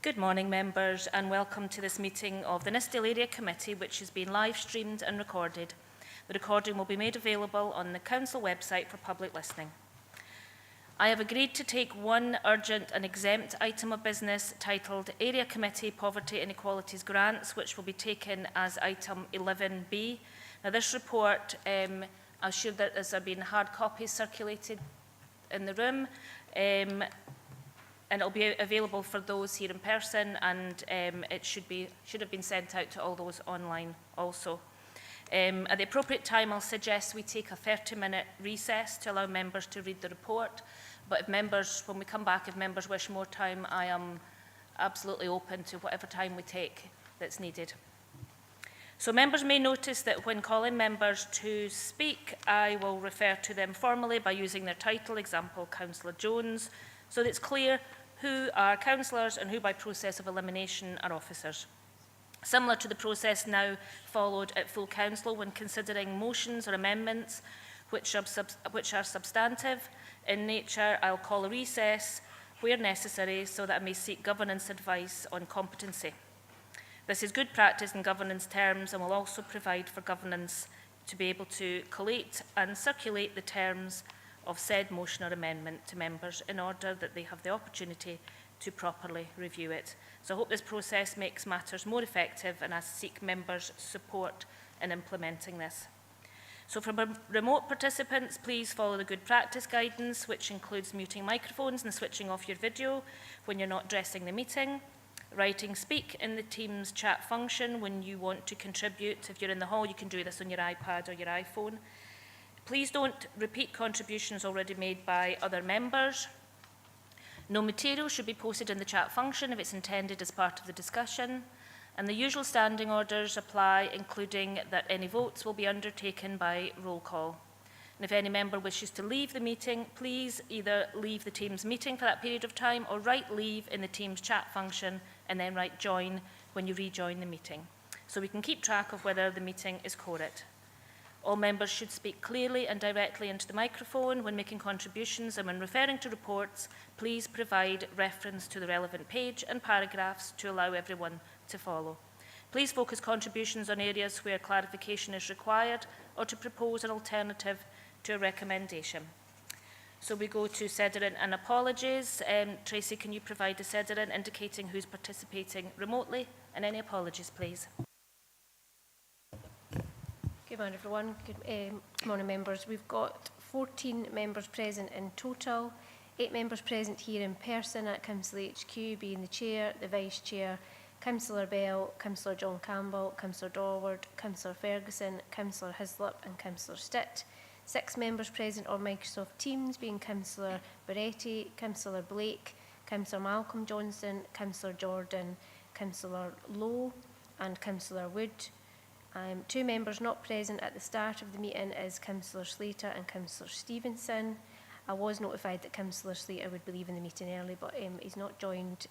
Good morning, members, and welcome to this meeting of the Nithsdale Area Committee, which has been live streamed and recorded. The recording will be made available on the Council website for public listening. I have agreed to take one urgent and exempt item of business titled Area Committee Poverty Inequalities Grants, which will be taken as item 11B. Now, this report, I'm sure that there have been hard copies circulated in the room, and it will be available for those here in person, and it should have been sent out to all those online also. At the appropriate time, I'll suggest we take a 30-minute recess to allow members to read the report. But if members, when we come back, if members wish more time, I am absolutely open to whatever time we take that's needed. So members may notice that when calling members to speak, I will refer to them formally by using their title, example, Councillor Jones, so that it's clear who are councillors and who by process of elimination are officers. Similar to the process now followed at full council when considering motions or amendments which are substantive in nature, I'll call a recess where necessary so that I may seek governance advice on competency. This is good practice in governance terms and will also provide for governance to be able to collate and circulate the terms of said motion or amendment to members in order that they have the opportunity to properly review it. So I hope this process makes matters more effective, and I seek members' support in implementing this. So for remote participants, please follow the good practice guidance, which includes muting microphones and switching off your video when you're not addressing the meeting, writing speak in the Teams chat function when you want to contribute. If you're in the hall, you can do this on your iPad or your iPhone. Please don't repeat contributions already made by other members. No material should be posted in the chat function if it's intended as part of the discussion. And the usual standing orders apply, including that any votes will be undertaken by roll call. And if any member wishes to leave the meeting, please either leave the Teams meeting for that period of time or write leave in the Teams chat function and then write join when you rejoin the meeting, so we can keep track of whether the meeting is quorate. All members should speak clearly and directly into the microphone when making contributions, and when referring to reports, please provide reference to the relevant page and paragraphs to allow everyone to follow. Please focus contributions on areas where clarification is required or to propose an alternative to a recommendation. So we go to Sederin and apologies. Tracy, can you provide the Sederin indicating who's participating remotely, and any apologies, please? Good morning, everyone. Good morning, members. We've got 14 members present in total, 8 members present here in person at Council HQ, being the Chair, the Vice Chair, Councillor Bell, Councillor John Campbell, Councillor Dorward, Councillor Ferguson, Councillor Hislop and Councillor Stitt. 6 members present on Microsoft Teams, being Councillor Baretti, Councillor Blake, Councillor Malcolm Johnson, Councillor Jordan, Councillor Lowe and Councillor Wood. 2 members not present at the start of the meeting is Councillor Slater and Councillor Stevenson. I was notified that Councillor Slater would be leaving the meeting early, but he's not joined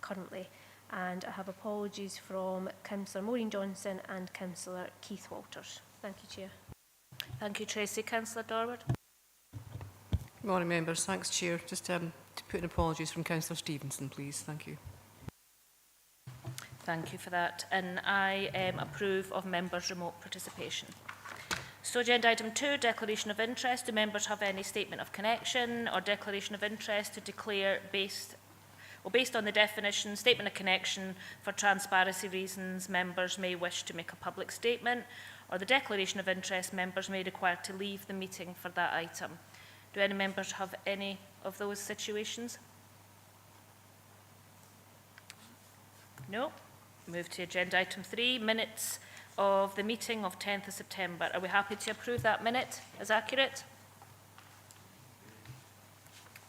currently. And I have apologies from Councillor Maureen Johnson and Councillor Keith Walters. Thank you, Chair. Thank you, Tracy. Councillor Dorward. Good morning, members. Thanks, Chair. Just to put in apologies from Councillor Stevenson, please. Thank you. Thank you for that. And I approve of members' remote participation. So agenda item 2, declaration of interest. Do members have any statement of connection or declaration of interest to declare based on the definition, statement of connection for transparency reasons, members may wish to make a public statement, or the declaration of interest, members may require to leave the meeting for that item. Do any members have any of those situations? No. Move to agenda item 3, minutes of the meeting of 10th of September. Are we happy to approve that minute as accurate?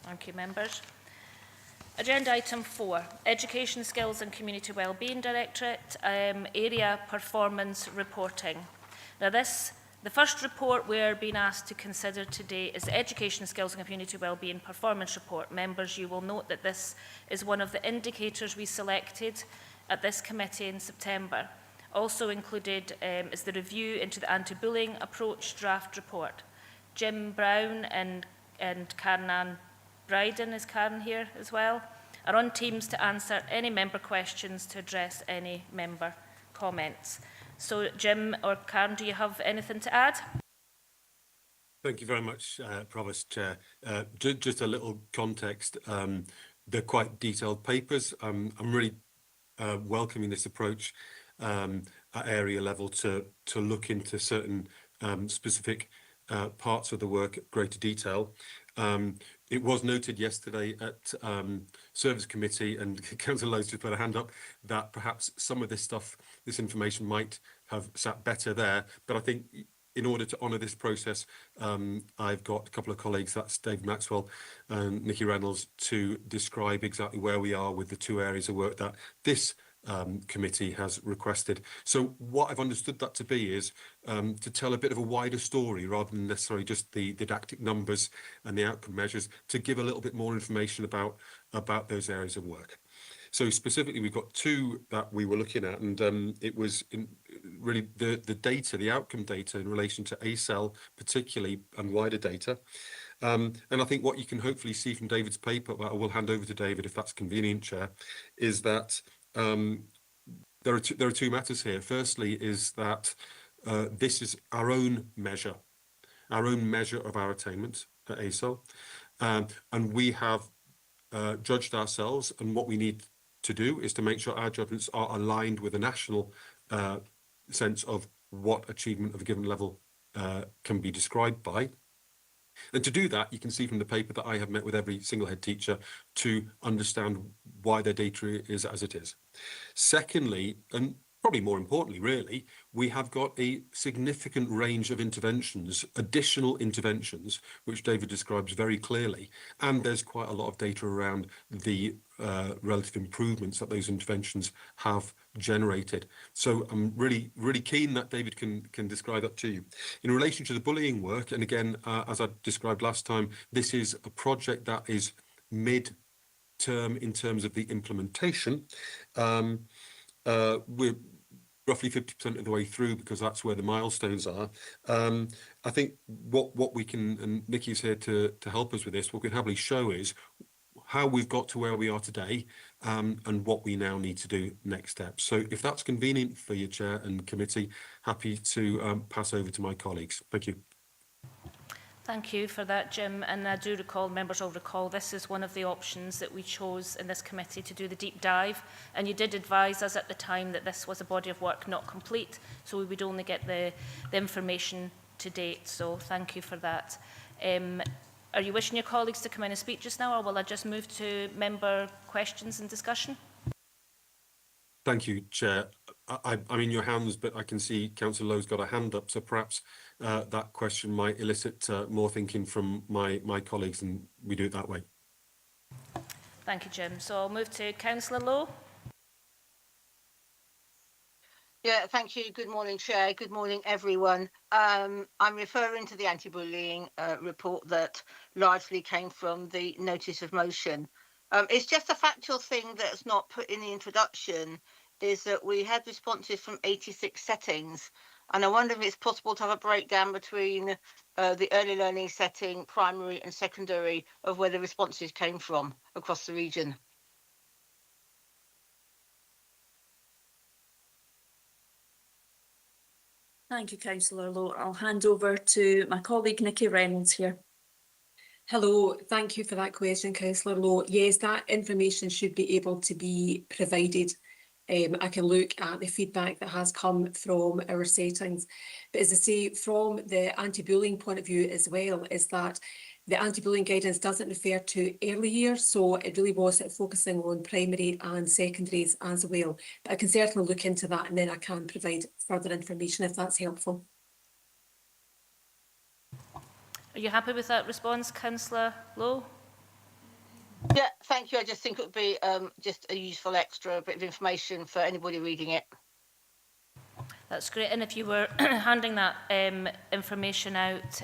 Thank you, members. Agenda item 4, Education, Skills and Community Wellbeing Directorate, Area Performance Reporting. Now the first report we're being asked to consider today is the Education, Skills and Community Wellbeing Performance Report. Members, you will note that this is one of the indicators we selected at this committee in September. Also included is the review into the anti-bullying approach draft report. Jim Brown and Karen Ann Bryden, is Karen here as well, are on Teams to answer any member questions, to address any member comments. So, Jim or Karen, do you have anything to add? Thank you very much, Provost Chair. Just a little context. They're quite detailed papers. I'm really welcoming this approach at area level to look into certain specific parts of the work at greater detail. It was noted yesterday at Service Committee, and Councillor Lowe's just put a hand up, that perhaps some of this stuff, this information might have sat better there. But I think in order to honour this process, I've got a couple of colleagues, that's Dave Maxwell and Nikki Reynolds, to describe exactly where we are with the two areas of work that this committee has requested. So what I've understood that to be is to tell a bit of a wider story rather than necessarily just the didactic numbers and the outcome measures, to give a little bit more information about those areas of work. So specifically, we've got two that we were looking at, and it was really the data, the outcome data in relation to ACEL particularly, and wider data. And I think what you can hopefully see from David's paper, well, I will hand over to David if that's convenient, Chair, is that there are two matters here. Firstly is that this is our own measure of our attainment at ACEL, and we have judged ourselves, and what we need to do is to make sure our judgments are aligned with a national sense of what achievement of a given level can be described by. And to do that, you can see from the paper that I have met with every single head teacher to understand why their data is as it is. Secondly, and probably more importantly, really, we have got a significant range of interventions, additional interventions, which David describes very clearly. And there's quite a lot of data around the relative improvements that those interventions have generated. So I'm really keen that David can describe that to you. In relation to the bullying work, and again, as I described last time, this is a project that is mid-term in terms of the implementation. We're roughly 50% of the way through, because that's where the milestones are. I think what we can, and Nikki's here to help us with this, what we can happily show is how we've got to where we are today, and what we now need to do next steps. So if that's convenient for your Chair and committee, happy to pass over to my colleagues. Thank you. Thank you for that, Jim. And I do recall, members will recall, this is one of the options that we chose in this committee to do the deep dive. And you did advise us at the time that this was a body of work not complete, so we would only get the information to date. So thank you for that. Are you wishing your colleagues to come in and speak just now, or will I just move to member questions and discussion? Thank you, Chair. I'm in your hands, but I can see Councillor Lowe's got a hand up, so perhaps that question might elicit more thinking from my colleagues, and we do it that way. Thank you, Jim. So I'll move to Councillor Lowe. Yeah, thank you. Good morning, Chair. Good morning, everyone. I'm referring to the anti-bullying report that largely came from the notice of motion. It's just a factual thing that's not put in the introduction, is that we had responses from 86 settings. And I wonder if it's possible to have a breakdown between the early learning setting, primary and secondary, of where the responses came from across the region. Thank you, Councillor Lowe. I'll hand over to my colleague Nikki Reynolds here. Hello, thank you for that question, Councillor Lowe. Yes, that information should be able to be provided. I can look at the feedback that has come from our settings. But as I say, from the anti-bullying point of view as well, is that the anti-bullying guidance doesn't refer to early years, so it really was focusing on primary and secondaries as well. But I can certainly look into that, and then I can provide further information if that's helpful. Are you happy with that response, Councillor Lowe? Yeah, thank you. I just think it would be just a useful extra bit of information for anybody reading it. That's great. And if you were handing that information out,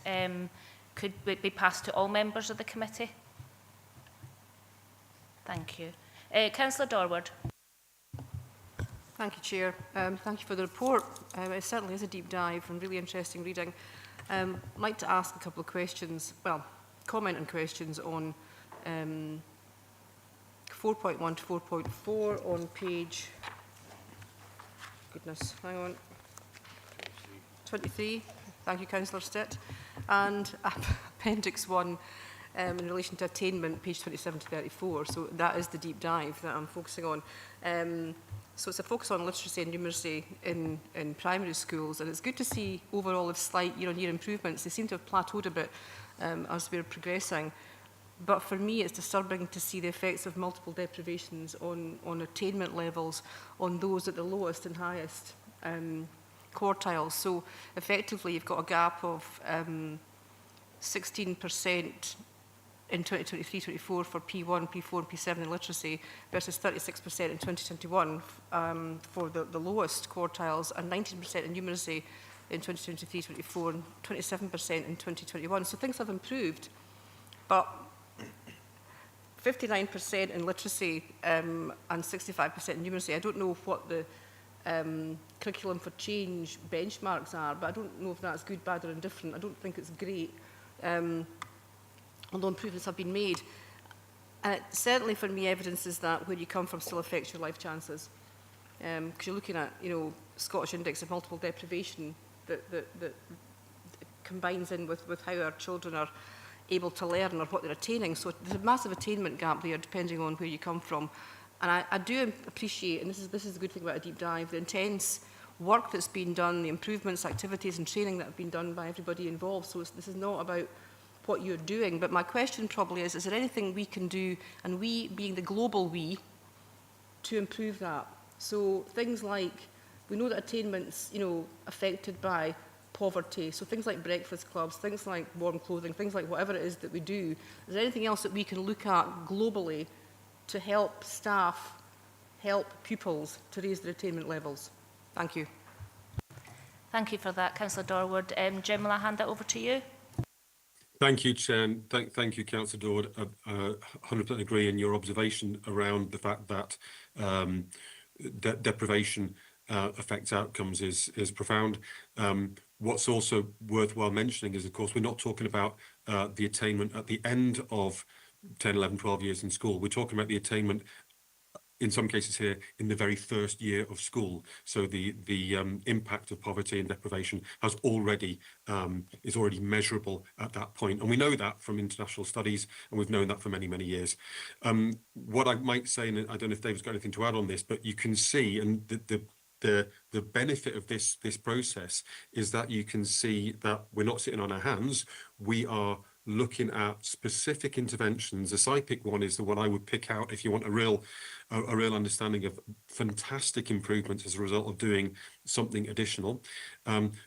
could it be passed to all members of the committee? Thank you. Councillor Dorward. Thank you, Chair. Thank you for the report. It certainly is a deep dive and really interesting reading. I'd like to ask a couple of questions, well, comment and questions on 4.1 to 4.4 on page, goodness, hang on, 23. Thank you, Councillor Stitt. And Appendix 1 in relation to attainment, page 27 to 34. So that is the deep dive that I'm focusing on. So it's a focus on literacy and numeracy in primary schools, and it's good to see overall of slight year-on-year improvements. They seem to have plateaued a bit as we're progressing. But for me, it's disturbing to see the effects of multiple deprivations on attainment levels on those at the lowest and highest quartiles. So effectively, you've got a gap of 16% in 2023-24 for P1, P4 and P7 in literacy versus 36% in 2021 for the lowest quartiles, and 19% in numeracy in 2023-24 and 27% in 2021. So things have improved, but 59% in literacy and 65% in numeracy. I don't know what the curriculum for change benchmarks are, but I don't know if that's good, bad or indifferent. I don't think it's great. Although improvements have been made. Certainly for me, evidence is that where you come from still affects your life chances. Because you're looking at, Scottish Index of Multiple Deprivation that combines in with how our children are able to learn or what they're attaining. So there's a massive attainment gap there depending on where you come from. And I do appreciate, and this is the good thing about a deep dive, the intense work that's been done, the improvements, activities and training that have been done by everybody involved. So this is not about what you're doing, but my question probably is there anything we can do, and we being the global we, to improve that? So things like, we know that attainment's, affected by poverty, so things like breakfast clubs, things like warm clothing, things like whatever it is that we do. Is there anything else that we can look at globally to help staff, help pupils to raise their attainment levels? Thank you. Thank you for that, Councillor Dorward. Jim, will I hand that over to you? Thank you, Chair, and thank you, Councillor Dorward. 100% agree in your observation around the fact that deprivation affects outcomes is profound. What's also worthwhile mentioning is, of course, we're not talking about the attainment at the end of 10, 11, 12 years in school. We're talking about the attainment, in some cases here, in the very first year of school. So the impact of poverty and deprivation has already is already measurable at that point, and we know that from international studies, and we've known that for many years. What I might say, and I don't know if David's got anything to add on this, but you can see, and the benefit of this process is that you can see that we're not sitting on our hands. We are looking at specific interventions. The SIPIC one is the one I would pick out if you want a real understanding of fantastic improvements as a result of doing something additional.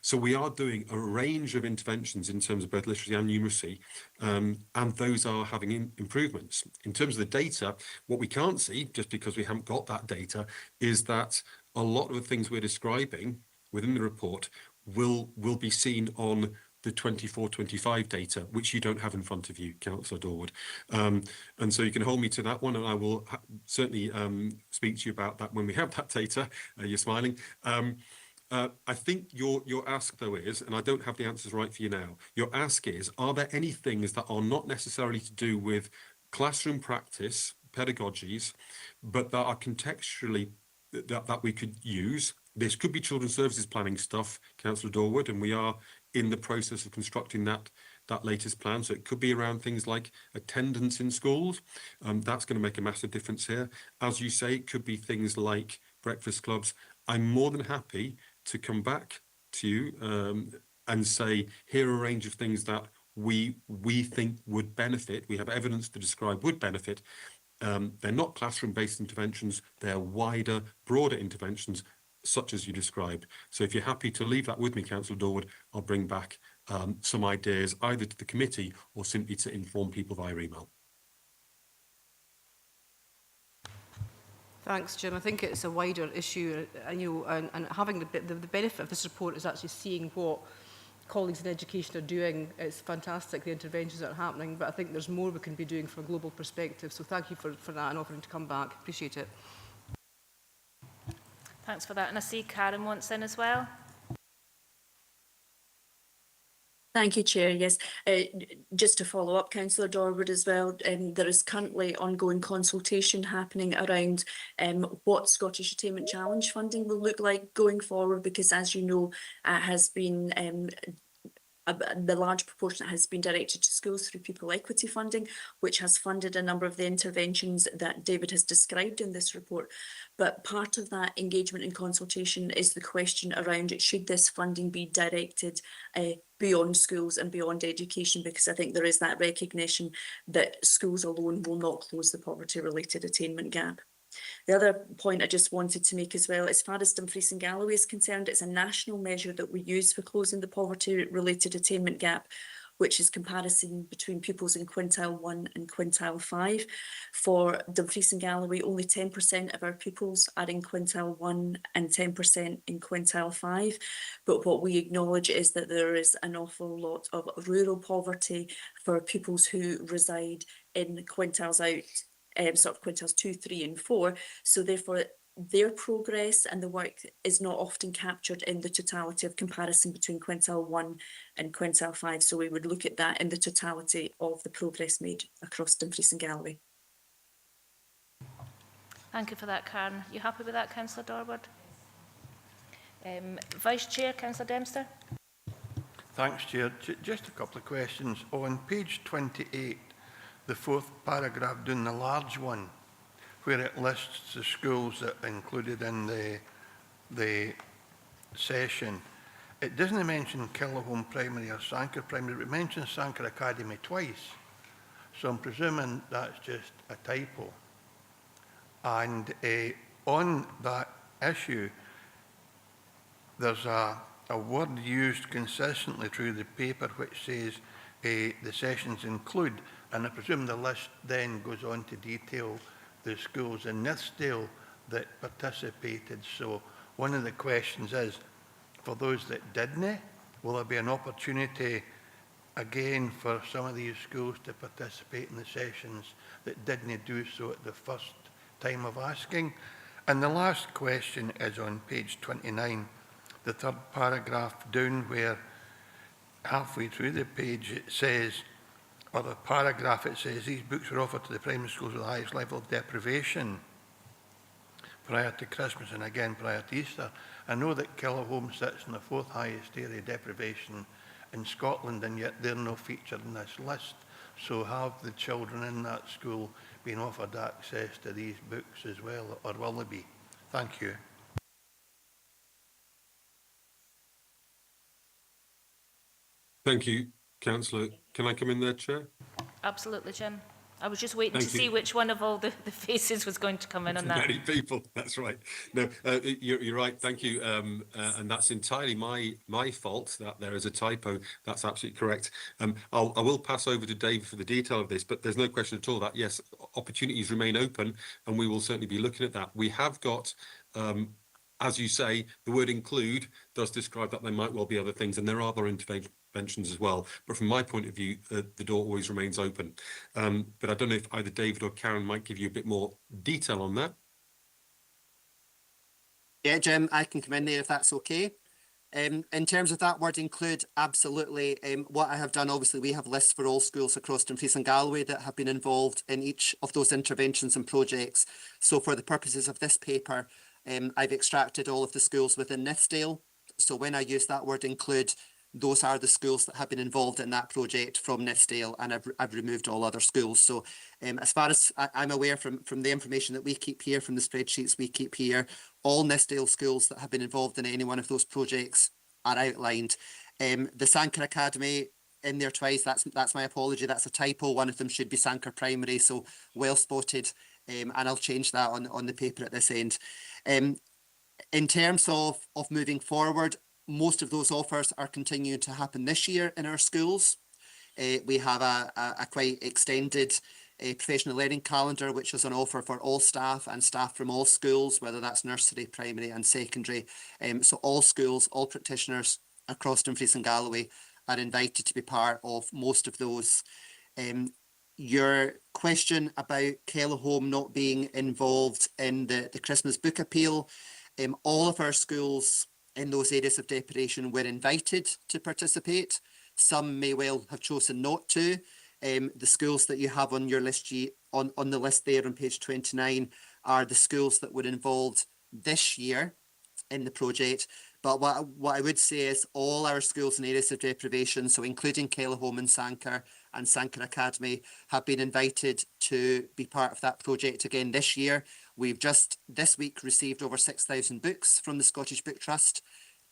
So we are doing a range of interventions in terms of both literacy and numeracy, and those are having improvements. In terms of the data, what we can't see, just because we haven't got that data, is that a lot of the things we're describing within the report will be seen on the 24-25 data, which you don't have in front of you, Councillor Dorward. And so you can hold me to that one, and I will certainly speak to you about that when we have that data. You're smiling. I think your ask, though, is, and I don't have the answers right for you now, your ask is, are there any things that are not necessarily to do with classroom practice, pedagogies, but that are contextually that we could use? This could be children's services planning stuff, Councillor Dorward, and we are in the process of constructing that latest plan. So it could be around things like attendance in schools. That's going to make a massive difference here. As you say, it could be things like breakfast clubs. I'm more than happy to come back to you and say, here are a range of things that we think would benefit. We have evidence to describe would benefit. They're not classroom-based interventions. They're wider, broader interventions, such as you described. So if you're happy to leave that with me, Councillor Dorward, I'll bring back some ideas either to the committee or simply to inform people via email. Thanks, Jim. I think it's a wider issue, and having the benefit of this report is actually seeing what colleagues in education are doing. It's fantastic, the interventions that are happening, but I think there's more we can be doing from a global perspective. So thank you for that and offering to come back. Appreciate it. Thanks for that. And I see Karen wants in as well. Thank you, Chair. Yes, just to follow up, Councillor Dorward as well, there is currently ongoing consultation happening around what Scottish Attainment Challenge funding will look like going forward, because as you know, has been the large proportion has been directed to schools through pupil equity funding, which has funded a number of the interventions that David has described in this report. But part of that engagement and consultation is the question around, should this funding be directed beyond schools and beyond education, because I think there is that recognition that schools alone will not close the poverty-related attainment gap. The other point I just wanted to make as well, as far as Dumfries and Galloway is concerned, it's a national measure that we use for closing the poverty-related attainment gap, which is comparison between pupils in quintile 1 and quintile 5. For Dumfries and Galloway, only 10% of our pupils are in quintile 1 and 10% in quintile 5. But what we acknowledge is that there is an awful lot of rural poverty for pupils who reside in quintiles out, sort of quintiles 2, 3 and 4. So therefore, their progress and the work is not often captured in the totality of comparison between quintile 1 and quintile 5. So we would look at that in the totality of the progress made across Dumfries and Galloway. Thank you for that, Karen. You happy with that, Councillor Dorward? Vice Chair, Councillor Dempster. Thanks, Chair. Just a couple of questions. On page 28, the fourth paragraph doing the large one, where it lists the schools that are included in the session, it doesn't mention Killerholm Primary or Sanker Primary, it mentions Sanker Academy twice. So I'm presuming that's just a typo. And on that issue, there's a word used consistently through the paper which says the sessions include, and I presume the list then goes on to detail the schools in Nithsdale that participated. So one of the questions is, for those that didn't, will there be an opportunity again for some of these schools to participate in the sessions that didn't do so at the first time of asking? And the last question is on page 29, the third paragraph down, where halfway through the page it says, or the paragraph, it says, these books were offered to the primary schools with the highest level of deprivation prior to Christmas and again prior to Easter. I know that Killerholm sits in the fourth highest area of deprivation in Scotland, and yet they're not featured in this list. So have the children in that school been offered access to these books as well, or will they be? Thank you. Thank you, Councillor. Can I come in there, Chair? Absolutely, Jim. I was just waiting Thank to you. see which one of all the faces was going to come in on that. Many people, that's right. No, you're right, thank you. And that's entirely my fault that there is a typo. That's absolutely correct. I will pass over to Dave for the detail of this, but there's no question at all that, yes, opportunities remain open, and we will certainly be looking at that. We have got, as you say, the word include does describe that there might well be other things, and there are other interventions as well. But from my point of view, the door always remains open. But I don't know if either David or Karen might give you a bit more detail on that. Yeah, Jim, I can come in there if that's okay. In terms of that word include, absolutely. What I have done, obviously, we have lists for all schools across Dumfries and Galloway that have been involved in each of those interventions and projects. So for the purposes of this paper, I've extracted all of the schools within Nithsdale. So when I use that word include, those are the schools that have been involved in that project from Nithsdale, and I've removed all other schools. So as far as I'm aware from the information that we keep here, from the spreadsheets we keep here, all Nithsdale schools that have been involved in any one of those projects are outlined. The Sanker Academy in there twice, that's my apology, that's a typo. One of them should be Sanker Primary, so well spotted, and I'll change that on the paper at this end. In terms of moving forward, most of those offers are continuing to happen this year in our schools. We have a quite extended professional learning calendar, which is an offer for all staff and staff from all schools, whether that's nursery, primary and secondary. So all schools, all practitioners across Dumfries and Galloway are invited to be part of most of those. Your question about Killerholm not being involved in the Christmas book appeal, all of our schools in those areas of deprivation were invited to participate. Some may well have chosen not to. The schools that you have on your list, on the list there on page 29, are the schools that were involved this year in the project. But what I would say is all our schools in areas of deprivation, so including Kellyholme and Sanker Academy, have been invited to be part of that project again this year. We've just this week received over 6,000 books from the Scottish Book Trust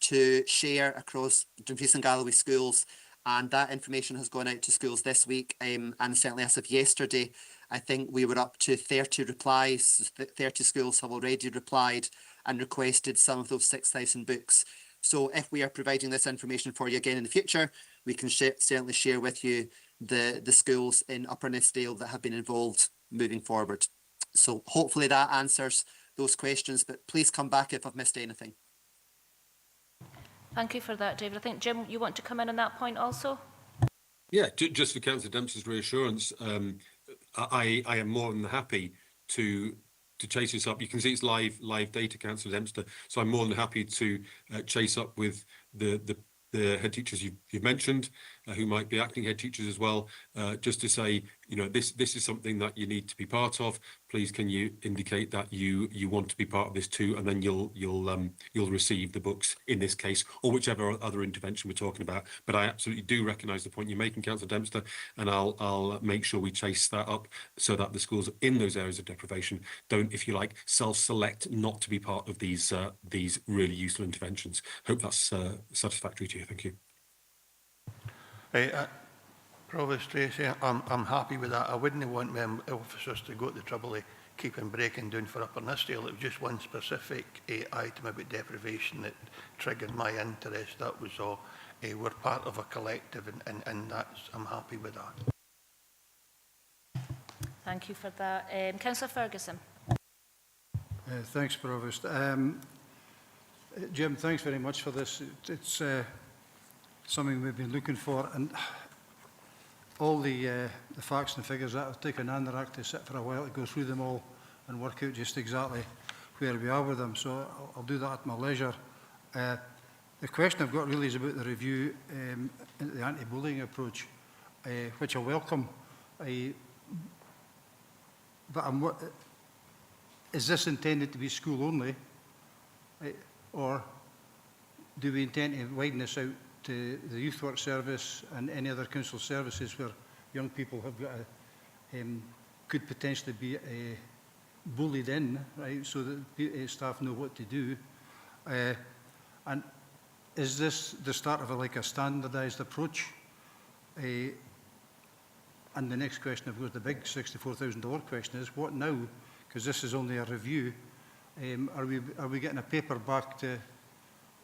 to share across Dumfries and Galloway schools, and that information has gone out to schools this week, and certainly as of yesterday, I think we were up to 30 replies. 30 schools have already replied and requested some of those 6,000 books. So if we are providing this information for you again in the future, we can certainly share with you the schools in Upper Nithsdale that have been involved moving forward. So hopefully that answers those questions, but please come back if I've missed anything. Thank you for that, David. I think, Jim, you want to come in on that point also? Yeah, just for Councillor Dempster's reassurance, I am more than happy to chase this up. You can see it's live data, Councillor Dempster, so I'm more than happy to chase up with the head teachers you've mentioned, who might be acting head teachers as well, just to say, you know, this is something that you need to be part of. Please, can you indicate that you want to be part of this too, and then you'll receive the books in this case, or whichever other intervention we're talking about. But I absolutely do recognise the point you're making, Councillor Dempster, and I'll make sure we chase that up so that the schools in those areas of deprivation don't, if you like, self-select not to be part of these really useful interventions. Hope that's satisfactory to you. Thank you. Provost Tracy, I'm happy with that. I wouldn't want officers to go to the trouble of keeping breaking down for Upper Nithsdale. It was just one specific item about deprivation that triggered my interest. That was all. We're part of a collective, and I'm happy with that. Thank you for that. Councillor Ferguson. Thanks, Provost. Jim, thanks very much for this. It's something we've been looking for, and all the facts and figures that have taken Anorak to sit for a while to go through them all and work out just exactly where we are with them. So I'll do that at my leisure. The question I've got really is about the review into the anti-bullying approach, which I welcome. But is this intended to be school only, or do we intend to widen this out to the youth work service and any other council services where young people have got could potentially be bullied in, right, so that staff know what to do? And is this the start of a standardised approach? And the next question, of course, the big $64,000 question is, what now? Because this is only a review. Are we getting a paper back to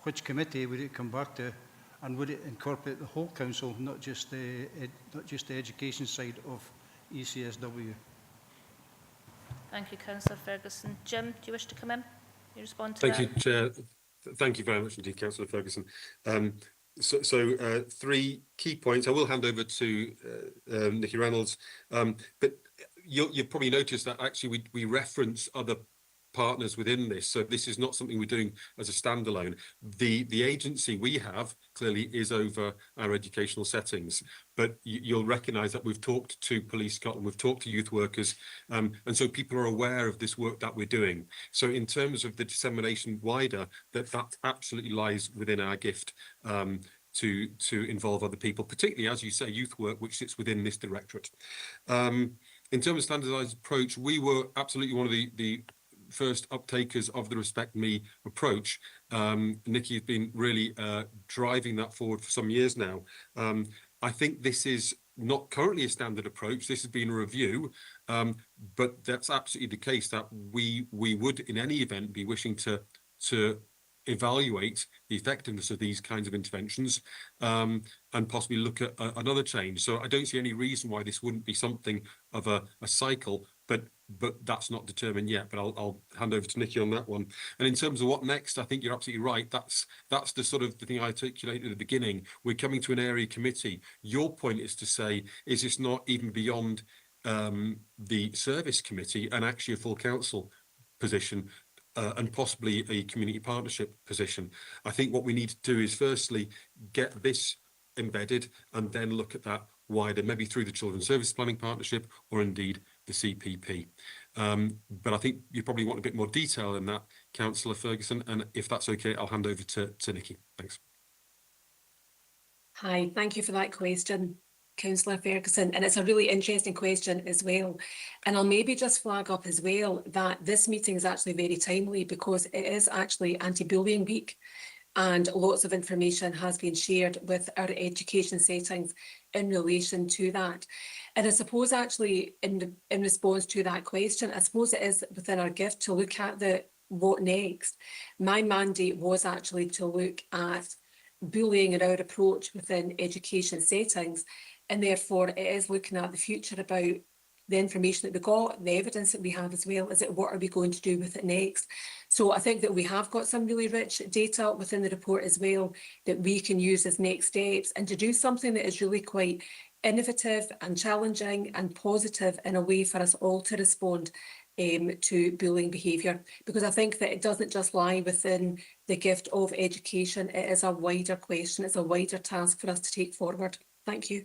which committee would it come back to, and would it incorporate the whole council, not just the education side of ECSW? Thank you, Councillor Ferguson. Jim, do you wish to come in? You respond to Thank that? you, Chair. Thank you very much indeed, Councillor Ferguson. So 3 key points. I will hand over to Nikki Reynolds, but you've probably noticed that actually we reference other partners within this, so this is not something we're doing as a standalone. The agency we have clearly is over our educational settings, but you'll recognise that we've talked to Police Scotland, we've talked to youth workers, and so people are aware of this work that we're doing. So in terms of the dissemination wider, that absolutely lies within our gift to involve other people, particularly, as you say, youth work, which sits within this directorate. In terms of standardised approach, we were absolutely one of the first uptakers of the Respect Me approach. Nikki has been really driving that forward for some years now. I think this is not currently a standard approach. This has been a review, but that's absolutely the case that we would, in any event, be wishing to evaluate the effectiveness of these kinds of interventions and possibly look at another change. So I don't see any reason why this wouldn't be something of a cycle, but that's not determined yet. But I'll hand over to Nikki on that one. And in terms of what next, I think you're absolutely right. That's the sort of the thing I articulated at the beginning. We're coming to an area committee. Your point is to say, is this not even beyond the service committee and actually a full council position? And possibly a community partnership position. I think what we need to do is firstly get this embedded, and then look at that wider, maybe through the Children's Service Planning Partnership or indeed the CPP. But I think you probably want a bit more detail in that, Councillor Ferguson, and if that's okay, I'll hand over to Nikki. Thanks. Hi, thank you for that question, Councillor Ferguson, and it's a really interesting question as well. And I'll maybe just flag up as well that this meeting is actually very timely because it is actually Anti-Bullying Week, and lots of information has been shared with our education settings in relation to that. And I suppose actually in response to that question, I suppose it is within our gift to look at the what next. My mandate was actually to look at bullying and our approach within education settings, and therefore it is looking at the future about the information that we got, the evidence that we have as well, is it what are we going to do with it next. So I think that we have got some really rich data within the report as well that we can use as next steps, and to do something that is really quite innovative and challenging and positive in a way for us all to respond to bullying behaviour, because I think that it doesn't just lie within the gift of education. It is a wider question, it's a wider task for us to take forward. Thank you.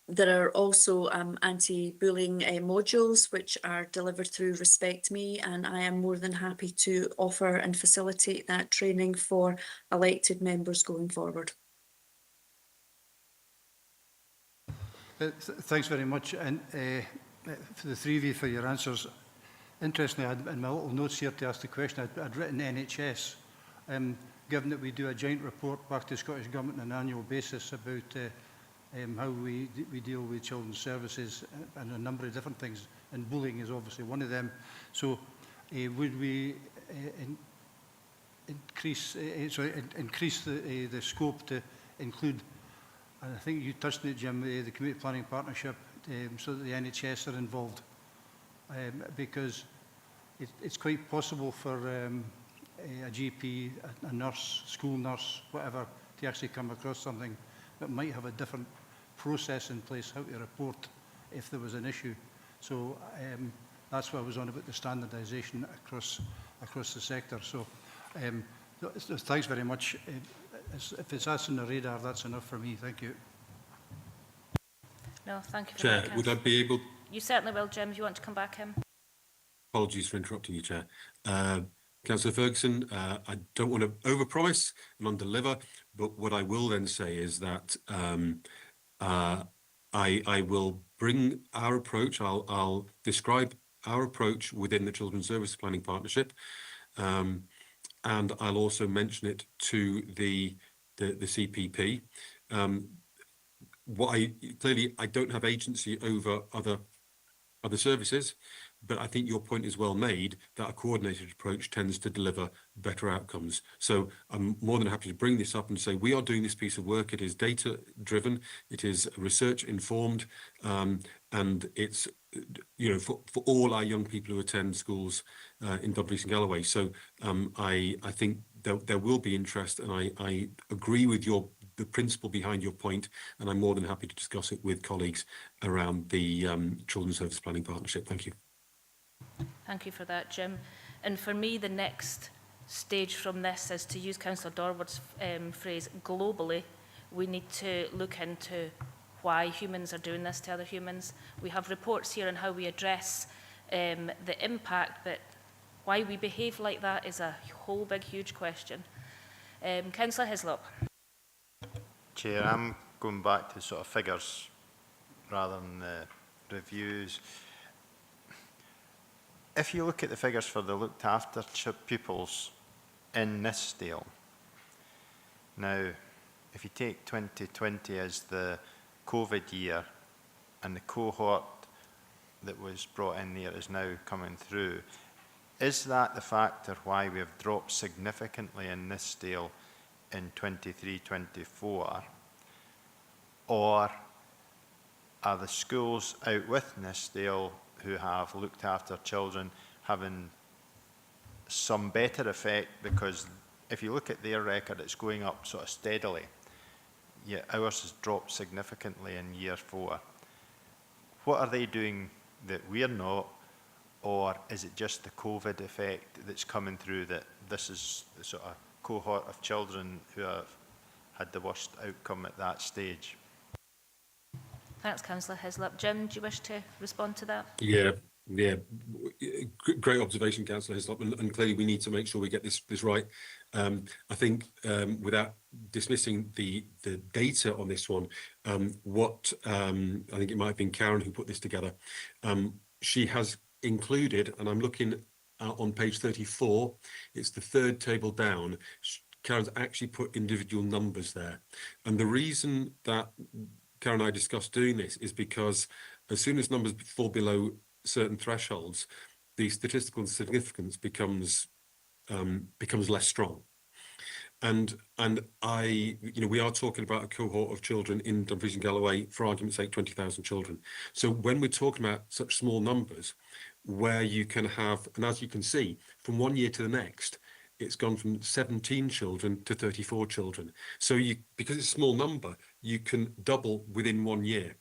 There are also anti-bullying modules which are delivered through Respect Me, and I am more than happy to offer and facilitate that training for elected members going forward. Thanks very much, and for the three of you for your answers. Interestingly, in my little notes here to ask the question, I'd written NHS. Given that we do a joint report back to the Scottish Government on an annual basis about how we deal with children's services and a number of different things, and bullying is obviously one of them. So would we increase the scope to include, and I think you touched on it, Jim, the Community Planning Partnership, so that the NHS are involved? Because it's quite possible for a GP, a nurse, school nurse, whatever, to actually come across something that might have a different process in place, how to report if there was an issue. So that's what I was on about, the standardisation across the sector. So thanks very much. If it's us on the radar, that's enough for me. Thank you. No, thank you for Chair, that, would I be able... You certainly will, Jim, if you want to come back in. Apologies for interrupting you, Chair. Councillor Ferguson, I don't want to overpromise and underdeliver, but what I will then say is that I will bring our approach, I'll describe our approach within the Children's Service Planning Partnership, and I'll also mention it to the CPP. Clearly, I don't have agency over other services, but I think your point is well made that a coordinated approach tends to deliver better outcomes. So I'm more than happy to bring this up and say we are doing this piece of work. It is data driven, it is research informed, and it's for all our young people who attend schools in Dumfries and Galloway. So I think there will be interest, and I agree with the principle behind your point, and I'm more than happy to discuss it with colleagues around the Children's Service Planning Partnership. Thank you. Thank you for that, Jim. And for me, the next stage from this is to use Councillor Dorward's phrase, globally. We need to look into why humans are doing this to other humans. We have reports here on how we address the impact, but why we behave like that is a whole big, huge question. Councillor Hislop. Chair, I'm going back to sort of figures rather than the reviews. If you look at the figures for the looked after pupils in Nithsdale, now if you take 2020 as the COVID year and the cohort that was brought in there is now coming through, is that the factor why we have dropped significantly in Nithsdale in 23-24, or are the schools out with Nithsdale who have looked after children having some better effect? Because if you look at their record, it's going up sort of steadily, yet ours has dropped significantly in year 4. What are they doing that we're not, or is it just the COVID effect that's coming through, that this is the sort of cohort of children who have had the worst outcome at that stage. Thanks, Councillor Hislop. Jim, do you wish to respond to that? Yeah, great observation, Councillor Hislop, and clearly we need to make sure we get this right. I think without dismissing the data on this one, what I think it might have been Karen who put this together. She has included, and I'm looking on page 34, it's the third table down. Karen's actually put individual numbers there, and the reason that Karen and I discussed doing this is because as soon as numbers fall below certain thresholds, the statistical significance becomes less strong. And we are talking about a cohort of children in Dumfries and Galloway, for argument's sake, 20,000 children. So when we're talking about such small numbers, where you can have, and as you can see, from one year to the next, it's gone from 17 children to 34 children. So because it's a small number, you can double within 1 year.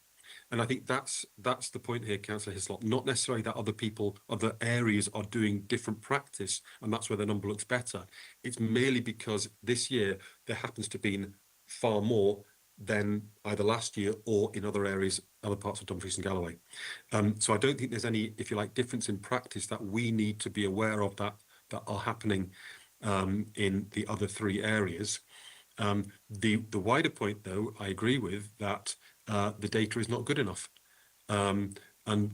And I think that's the point here, Councillor Hislop, not necessarily that other areas are doing different practice and that's where the number looks better. It's merely because this year there happens to be far more than either last year or in other areas, other parts of Dumfries and Galloway. So I don't think there's any, if you like, difference in practice that we need to be aware of that are happening in the other three areas. The wider point, though, I agree with that the data is not good enough. And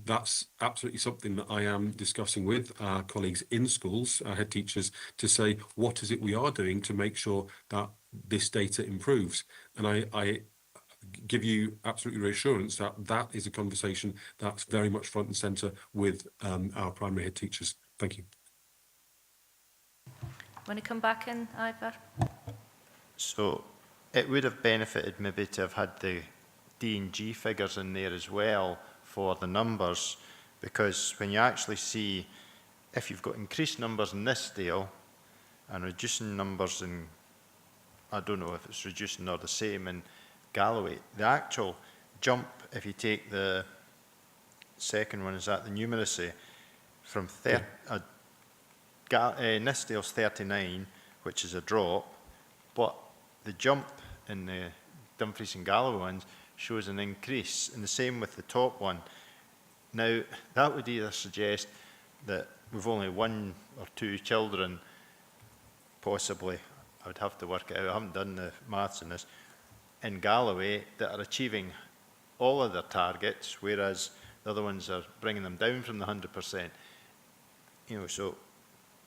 that's absolutely something that I am discussing with our colleagues in schools, our head teachers, to say, what is it we are doing to make sure that this data improves? And I give you absolutely reassurance that that is a conversation that's very much front and centre with our primary head teachers. Thank you. Want to come back in, Ivor? So it would have benefited maybe to have had the D&G figures in there as well for the numbers, because when you actually see if you've got increased numbers in Nithsdale and reducing numbers in, I don't know if it's reducing or the same in Galloway, the actual jump, if you take the second one, is that the numeracy, from Nithsdale's 39, which is a drop, but the jump in the Dumfries and Galloway ones shows an increase, and the same with the top one. Now, that would either suggest that we've only 1 or 2 children, possibly, I would have to work it out, I haven't done the maths in this, in Galloway that are achieving all of their targets, whereas the other ones are bringing them down from the 100%. So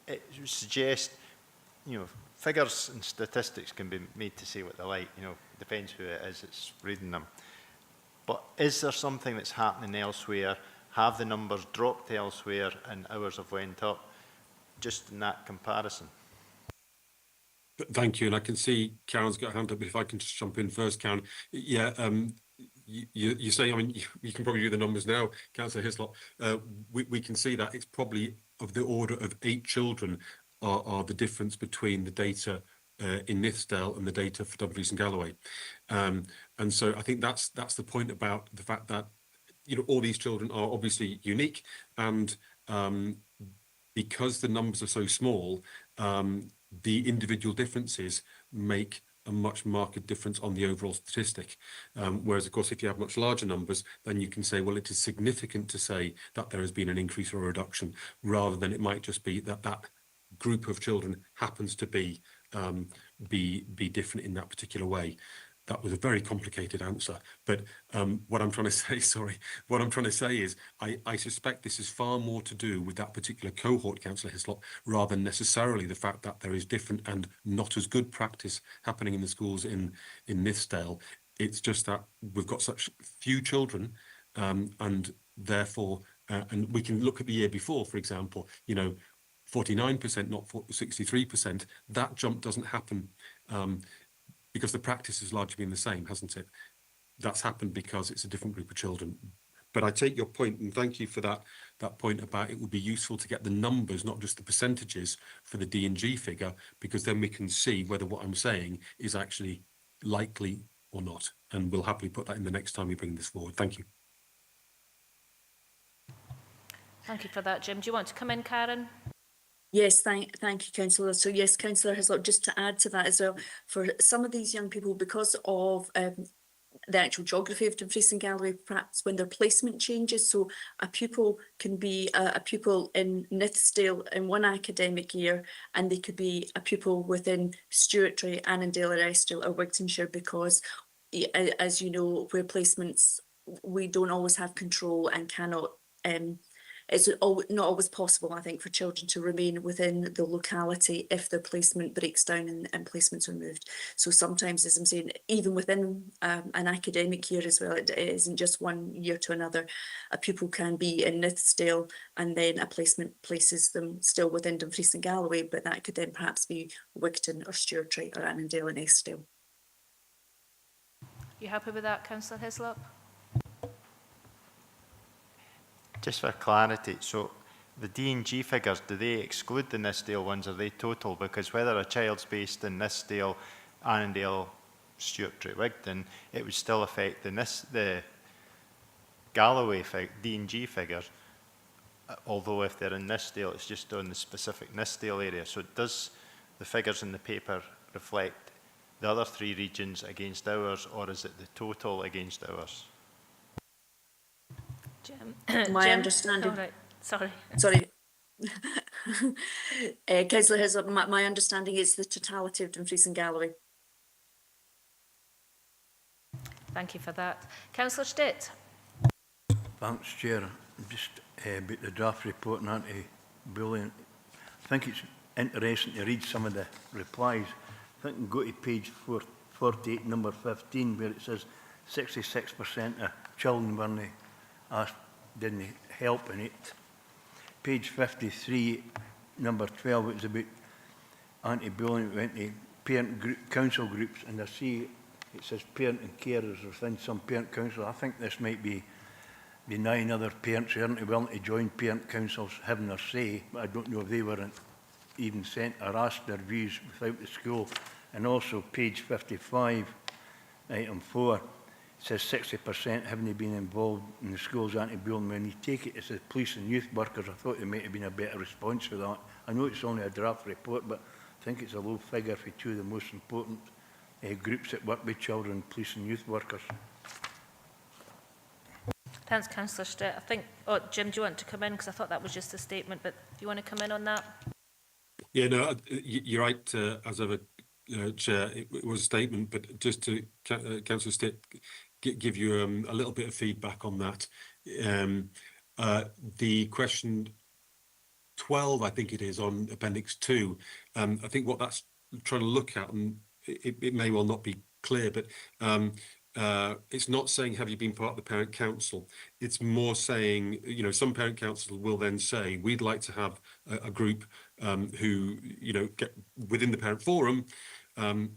it would suggest, figures and statistics can be made to say what they like, depends who it is that's reading them. But is there something that's happening elsewhere? Have the numbers dropped elsewhere and ours have went up? Just in that comparison. Thank you, and I can see Karen's got a hand up, but if I can just jump in first, Karen. Yeah, you say, I mean, you can probably do the numbers now, Councillor Hislop. We can see that it's probably of the order of 8 children are the difference between the data in Nithsdale and the data for Dumfries and Galloway. And so I think that's the point about the fact that all these children are obviously unique, and because the numbers are so small, the individual differences make a much marked difference on the overall statistic. Whereas, of course, if you have much larger numbers, then you can say, well, it is significant to say that there has been an increase or a reduction, rather than it might just be that that group of children happens to be different in that particular way. That was a very complicated answer, but what I'm trying to say, is I suspect this is far more to do with that particular cohort, Councillor Hislop, rather than necessarily the fact that there is different and not as good practice happening in the schools in Nithsdale. It's just that we've got such few children, and therefore, and we can look at the year before, for example, 49%, not 63%. That jump doesn't happen because the practice has largely been the same, hasn't it? That's happened because it's a different group of children. But I take your point, and thank you for that point about it would be useful to get the numbers, not just the percentages for the D&G figure, because then we can see whether what I'm saying is actually likely or not. And we'll happily put that in the next time we bring this forward. Thank you. Thank you for that, Jim. Do you want to come in, Karen? Yes, thank you, Councillor. So yes, Councillor Hislop, just to add to that as well, for some of these young people, because of the actual geography of Dumfries and Galloway, perhaps when their placement changes, so a pupil can be a pupil in Nithsdale in one academic year, and they could be a pupil within Stewartry, Annandale, or Estill, or Wigtonshire, because as you know, where placements, we don't always have control and cannot it's not always possible, I think, for children to remain within the locality if their placement breaks down and placements are moved. So sometimes, as I'm saying, even within an academic year as well, it isn't just one year to another. A pupil can be in Nithsdale and then a placement places them still within Dumfries and Galloway, but that could then perhaps be Wigton or Stewartry or Annandale and Estill. You happy with that, Councillor Hislop? Just for clarity, so the D&G figures, do they exclude the Nithsdale ones, or are they total? Because whether a child's based in Nithsdale, Annandale, Stewartry, Wigton, it would still affect the Galloway D&G figures, although if they're in Nithsdale, it's just on the specific Nithsdale area. So does the figures in the paper reflect the other three regions against ours, or is it the total against ours? My Jim? understanding. Oh, right. Sorry. Councillor Hislop, my understanding is the totality of Dumfries and Galloway. Thank you for that. Councillor Stitt? Thanks, Chair. Just about the draft report and anti-bullying. I think it's interesting to read some of the replies. I think we can go to page 48, number 15, where it says 66% of children weren't asked, didn't help in it. Page 53, number 12, it was about anti-bullying. It went to parent council groups, and I see it says parent and carers within some parent council. I think this might be the 9 other parents who aren't willing to join parent councils having their say, but I don't know if they weren't even sent or asked their views without the school. And also page 55, item 4, says 60% haven't been involved in the school's anti-bullying. When you take it as the police and youth workers, I thought there might have been a better response for that. I know it's only a draft report, but I think it's a low figure for two of the most important groups that work with children, police and youth workers. Thanks, Councillor Stitt. I think, Jim, do you want to come in? Because I thought that was just a statement, but do you want to come in on that? Yeah, no, you're right, as ever, Chair, it was a statement, but just to Councillor Stitt, give you a little bit of feedback on that. The question 12, I think it is, on Appendix 2, I think what that's trying to look at, and it may well not be clear, but it's not saying, have you been part of the parent council? It's more saying, you know, some parent council will then say, we'd like to have a group who, you know, get within the parent forum,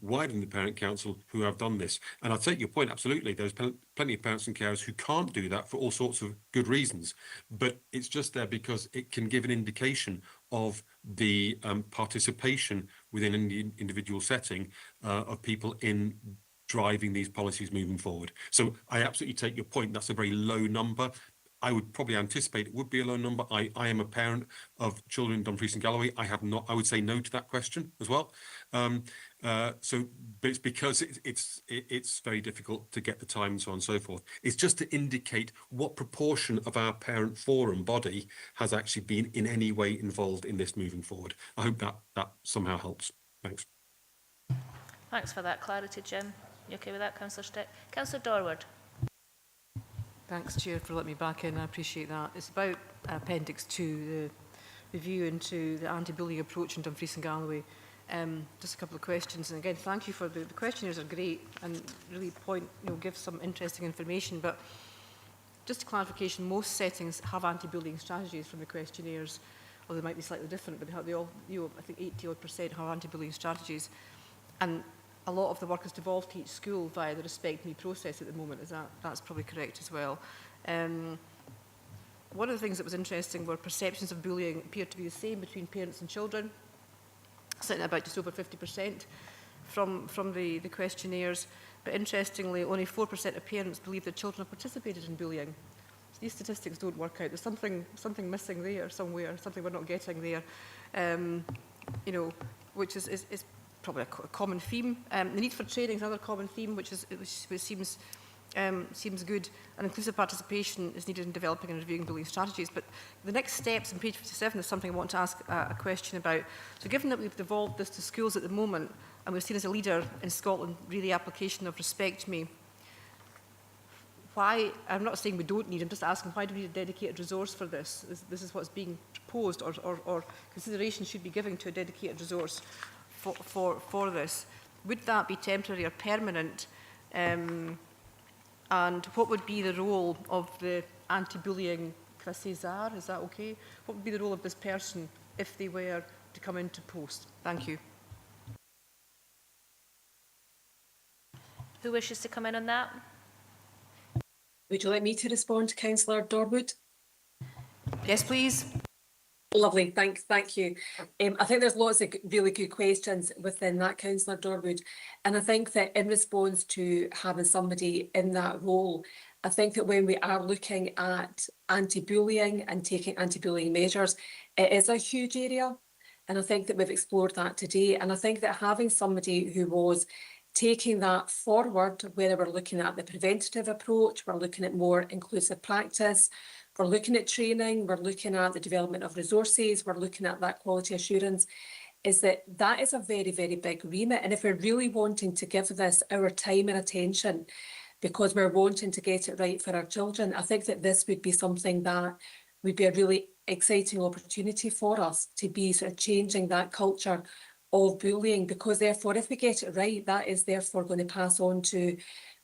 wider than the parent council, who have done this. And I take your point, absolutely. There's plenty of parents and carers who can't do that for all sorts of good reasons. But it's just there because it can give an indication of the participation within an individual setting of people in driving these policies moving forward. So I absolutely take your point. That's a very low number. I would probably anticipate it would be a low number. I am a parent of children in Dumfries and Galloway. I have not. I would say no to that question as well. But it's because it's very difficult to get the time and so on and so forth. It's just to indicate what proportion of our parent forum body has actually been in any way involved in this moving forward. I hope that somehow helps. Thanks. Thanks for that clarity, Jim. You okay with that, Councillor Stitt? Councillor Dorward. Thanks, Chair, for letting me back in. I appreciate that. It's about Appendix 2, the review into the anti-bullying approach in Dumfries and Galloway. Just a couple of questions. And again, thank you for the questionnaires are great and really give some interesting information. But just a clarification, most settings have anti-bullying strategies from the questionnaires, although they might be slightly different, but they all, I think 80% have anti-bullying strategies. And a lot of the work is devolved to each school via the Respect Me process at the moment. That's probably correct as well. One of the things that was interesting were perceptions of bullying appeared to be the same between parents and children, sitting at about just over 50% from the questionnaires. But interestingly, only 4% of parents believe their children have participated in bullying. So these statistics don't work out. There's something missing there somewhere, something we're not getting there. you know, which is probably a common theme. The need for training is another common theme, which seems good, and inclusive participation is needed in developing and reviewing bullying strategies. But the next steps on page 57 is something I want to ask a question about. So given that we've devolved this to schools at the moment, and we've seen as a leader in Scotland really application of Respect Me, why, I'm not saying we don't need, I'm just asking, why do we need a dedicated resource for this? This is what's being proposed, or consideration should be given to a dedicated resource for this. Would that be temporary or permanent? And what would be the role of the anti-bullying, can I say czar, is that okay? What would be the role of this person if they were to come into post? Thank you. Who wishes to come in on that? Would you like me to respond, Councillor Dorwood? Yes, please. Lovely, thank you. I think there's lots of really good questions within that, Councillor Dorwood. And I think that in response to having somebody in that role, I think that when we are looking at anti-bullying and taking anti-bullying measures, it is a huge area. And I think that we've explored that today. And I think that having somebody who was taking that forward, whether we're looking at the preventative approach, we're looking at more inclusive practice, we're looking at training, we're looking at the development of resources, we're looking at that quality assurance, is that is a very, very big remit. And if we're really wanting to give this our time and attention, because we're wanting to get it right for our children, I think that this would be something that would be a really exciting opportunity for us to be sort of changing that culture of bullying, because therefore if we get it right, that is therefore going to pass on to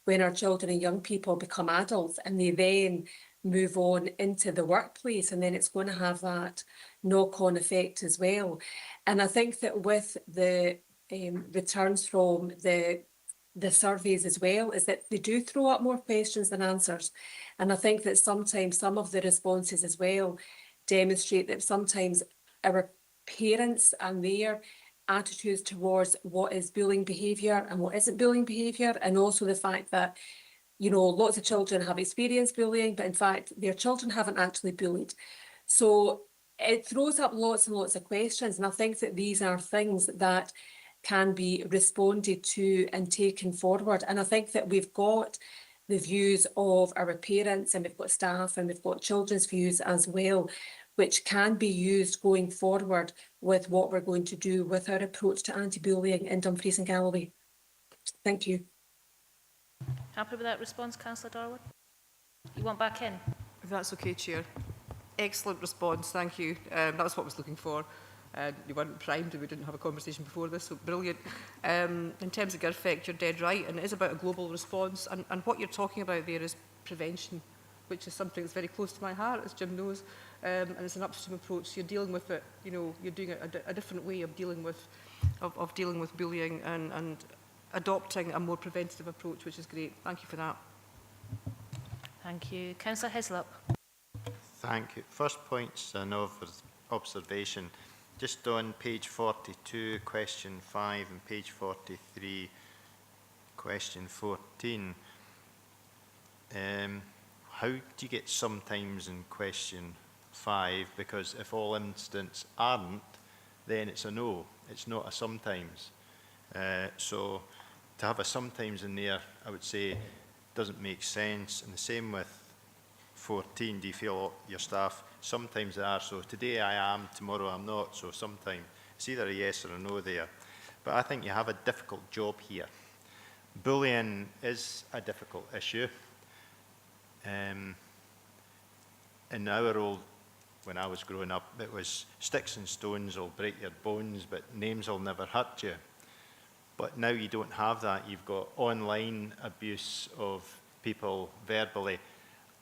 when our children and young people become adults and they then move on into the workplace, and then it's going to have that knock-on effect as well. And I think that with the returns from the surveys as well, is that they do throw up more questions than answers. And I think that sometimes some of the responses as well demonstrate that sometimes our parents and their attitudes towards what is bullying behaviour and what isn't bullying behaviour, and also the fact that, you know, lots of children have experienced bullying, but in fact their children haven't actually bullied. So it throws up lots and lots of questions, and I think that these are things that can be responded to and taken forward. And I think that we've got the views of our parents, and we've got staff, and we've got children's views as well, which can be used going forward with what we're going to do with our approach to anti-bullying in Dumfries and Galloway. Thank you. Happy with that response, Councillor Darwood? You want back in? If that's okay, Chair. Excellent response, thank you. That's what I was looking for. You weren't primed and we didn't have a conversation before this, so brilliant. In terms of gear effect, you're dead right, and it is about a global response. And what you're talking about there is prevention, which is something that's very close to my heart, as Jim knows. And it's an upstream approach. So you're dealing with it, you know, you're doing a different way of dealing with bullying and adopting a more preventative approach, which is great. Thank you for that. Thank you. Councillor Hislop. Thank you. First point's an observation. Just on page 42, question 5, and page 43, question 14. How do you get sometimes in question 5? Because if all instants aren't, then it's a no. It's not a sometimes. So to have a sometimes in there, I would say, doesn't make sense. And the same with 14. Do you feel your staff, sometimes they are, so today I am, tomorrow I'm not, so sometimes it's either a yes or a no there. But I think you have a difficult job here. Bullying is a difficult issue. In our old, when I was growing up, it was sticks and stones will break your bones, but names will never hurt you. But now you don't have that. You've got online abuse of people verbally,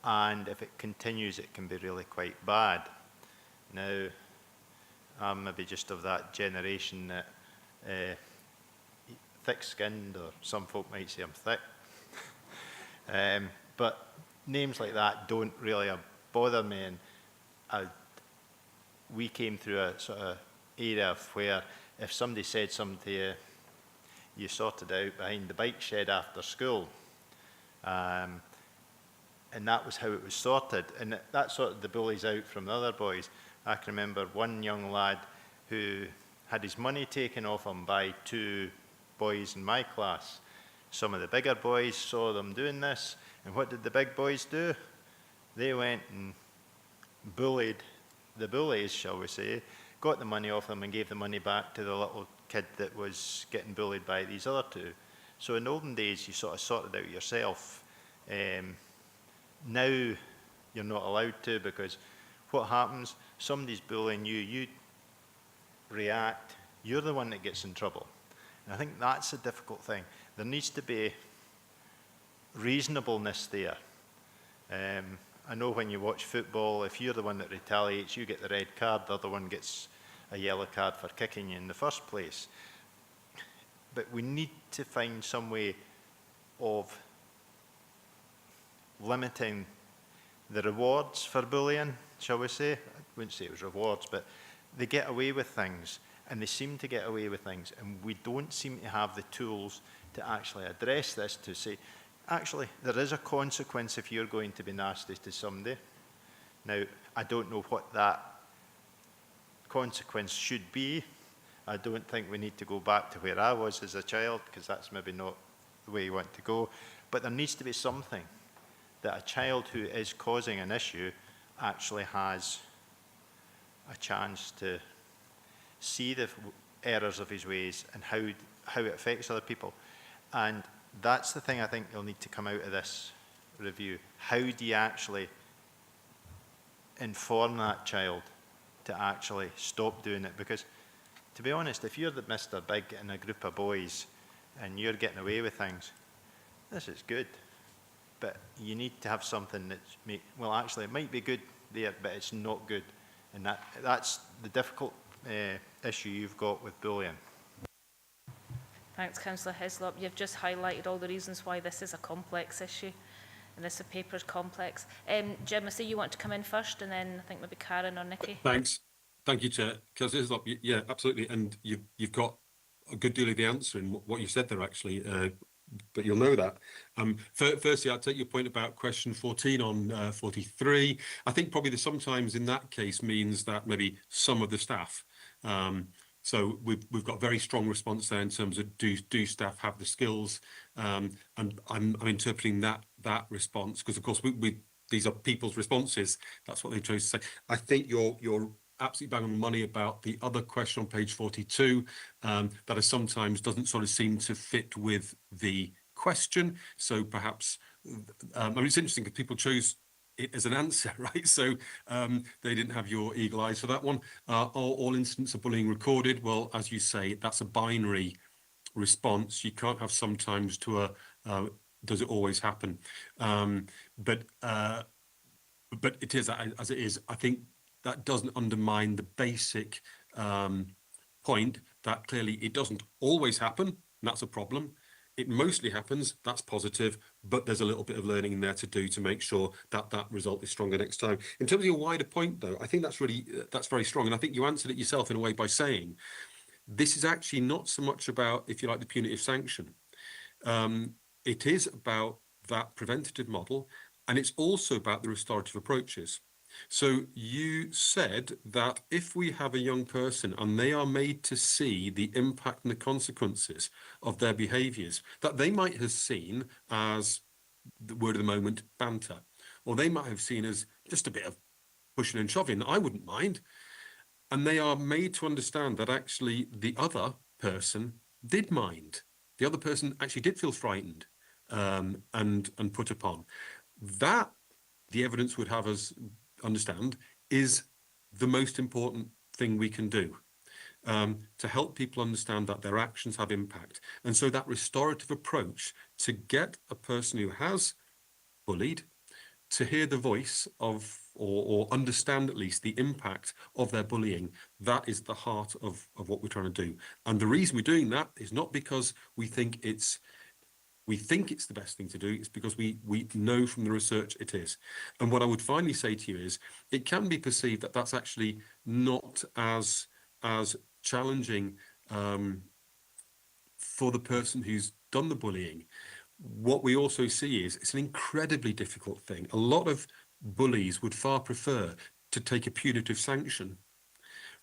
and if it continues, it can be really quite bad. Now, I'm maybe just of that generation that thick-skinned, or some folk might say I'm thick. But names like that don't really bother me, and we came through a sort of era where if somebody said something to you, you sorted out behind the bike shed after school. And that was how it was sorted, and that sorted the bullies out from the other boys. I can remember one young lad who had his money taken off him by 2 boys in my class. Some of the bigger boys saw them doing this, and what did the big boys do? They went and bullied the bullies, shall we say, got the money off them and gave the money back to the little kid that was getting bullied by these other 2. So in the olden days, you sort of sorted out yourself. Now you're not allowed to, because what happens? Somebody's bullying you, you react, you're the one that gets in trouble. And I think that's a difficult thing. There needs to be reasonableness there. I know when you watch football, if you're the one that retaliates, you get the red card, the other one gets a yellow card for kicking you in the first place. But we need to find some way of limiting the rewards for bullying, shall we say. I wouldn't say it was rewards, but they get away with things, and they seem to get away with things, and we don't seem to have the tools to actually address this, to say, actually, there is a consequence if you're going to be nasty to somebody. Now, I don't know what that consequence should be. I don't think we need to go back to where I was as a child, because that's maybe not the way you want to go. But there needs to be something that a child who is causing an issue actually has a chance to see the errors of his ways and how it affects other people. And that's the thing I think you'll need to come out of this review. How do you actually inform that child to actually stop doing it? Because, to be honest, if you're the Mr. Big in a group of boys and you're getting away with things, this is good. But you need to have something that's, well, actually, it might be good there, but it's not good. And that's the difficult issue you've got with bullying. Thanks, Councillor Hislop. You've just highlighted all the reasons why this is a complex issue, and this paper is complex. Jim, I see you want to come in first, and then I think maybe Karen or Nikki. Thanks. Thank you, Chair. Councillor Hislop, yeah, absolutely. And you've got a good deal of the answer in what you said there, actually, but you'll know that. Firstly, I'll take your point about question 14 on 43. I think probably sometimes in that case means that maybe some of the staff, so we've got very strong response there in terms of do staff have the skills, and I'm interpreting that response, because of course these are people's responses. That's what they chose to say. I think you're absolutely bang on the money about the other question on page 42, that is sometimes doesn't sort of seem to fit with the question. So perhaps, I mean, it's interesting because people chose it as an answer, right? So they didn't have your eagle eyes for that one. All incidents of bullying recorded. Well, as you say, that's a binary response. You can't have sometimes to a does it always happen? But it is as it is. I think that doesn't undermine the basic point that clearly it doesn't always happen, and that's a problem. It mostly happens, that's positive, but there's a little bit of learning in there to do to make sure that that result is stronger next time. In terms of your wider point, though, I think that's very strong, and I think you answered it yourself in a way by saying this is actually not so much about, if you like, the punitive sanction. It is about that preventative model, and it's also about the restorative approaches. So you said that if we have a young person and they are made to see the impact and the consequences of their behaviours, that they might have seen as, the word of the moment, banter, or they might have seen as just a bit of pushing and shoving, I wouldn't mind. And they are made to understand that actually the other person did mind. The other person actually did feel frightened and put upon. That, the evidence would have us understand, is the most important thing we can do to help people understand that their actions have impact. And so that restorative approach to get a person who has bullied to hear the voice of, or understand at least the impact of their bullying, that is the heart of what we're trying to do. And the reason we're doing that is not because we think it's the best thing to do, it's because we know from the research it is. And what I would finally say to you is, it can be perceived that that's actually not as challenging for the person who's done the bullying. What we also see is it's an incredibly difficult thing. A lot of bullies would far prefer to take a punitive sanction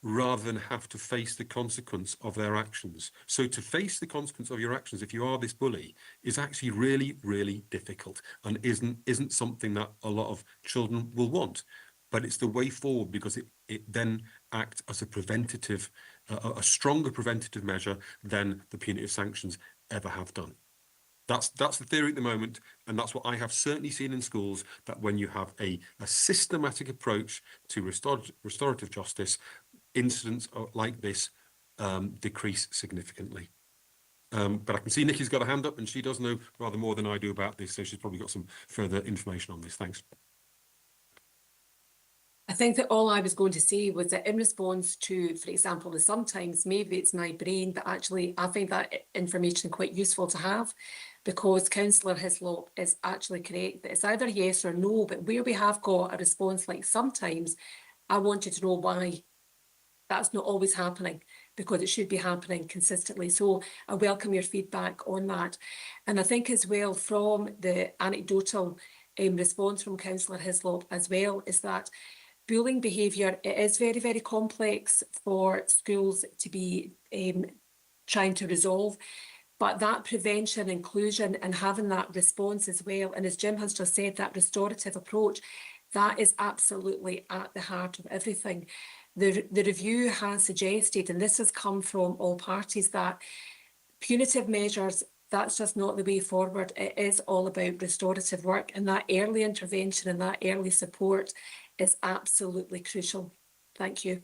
rather than have to face the consequence of their actions. So to face the consequence of your actions, if you are this bully, is actually really, really difficult and isn't something that a lot of children will want. But it's the way forward because it then acts as a preventative, a stronger preventative measure than the punitive sanctions ever have done. That's the theory at the moment, and that's what I have certainly seen in schools, that when you have a systematic approach to restorative justice, incidents like this decrease significantly. But I can see Nikki's got a hand up, and she does know rather more than I do about this, so she's probably got some further information on this. Thanks. I think that all I was going to say was that in response to, for example, the sometimes, maybe it's my brain, but actually I find that information quite useful to have, because Councillor Hislop is actually correct that it's either yes or no, but where we have got a response like sometimes, I wanted to know why that's not always happening, because it should be happening consistently. So I welcome your feedback on that. And I think as well from the anecdotal response from Councillor Hislop as well, is that bullying behaviour, it is very, very complex for schools to be trying to resolve. But that prevention, inclusion and having that response as well, and as Jim has just said, that restorative approach, that is absolutely at the heart of everything. The review has suggested, and this has come from all parties, that punitive measures, that's just not the way forward. It is all about restorative work, and that early intervention and that early support is absolutely crucial. Thank you.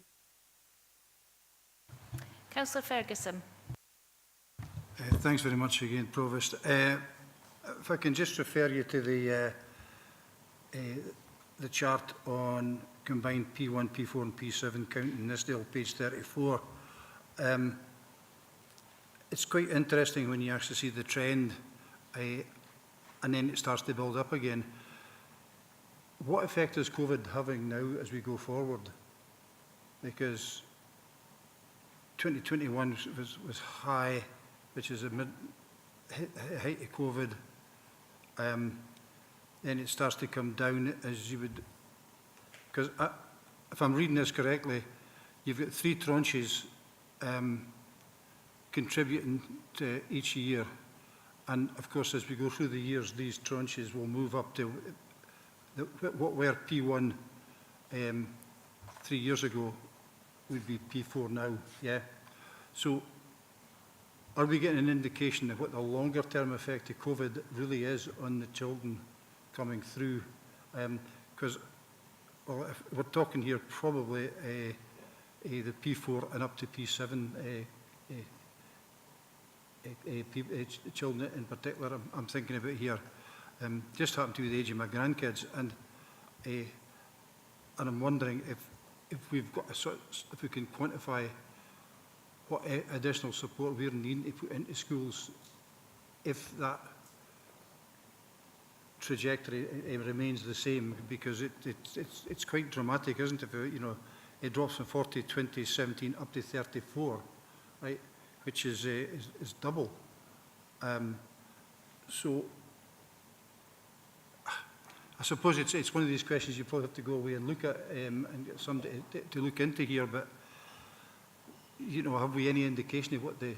Councillor Ferguson. Thanks very much again, Provost. If I can just refer you to the chart on combined P1, P4 and P7 count in Nithsdale, page 34. It's quite interesting when you actually see the trend and then it starts to build up again. What effect is COVID having now as we go forward? Because 2021 was high, which is a height of COVID. Then it starts to come down as you would, because if I'm reading this correctly, you've got 3 tranches contributing to each year. And of course, as we go through the years, these tranches will move up to what were P1 3 years ago would be P4 now, yeah? So are we getting an indication of what the longer term effect of COVID really is on the children coming through? Because well, if we're talking here probably the P4 and up to P7 children in particular, I'm thinking about here. Just happened to be the age of my grandkids, and I'm wondering if we've got if we can quantify what additional support we're needing to put into schools if that trajectory remains the same, because it's quite dramatic, isn't it? You know, it drops from 40 2017 up to 34, right? Which is double. So I suppose it's one of these questions you probably have to go away and look at and get somebody to look into here. But you know, have we any indication of what the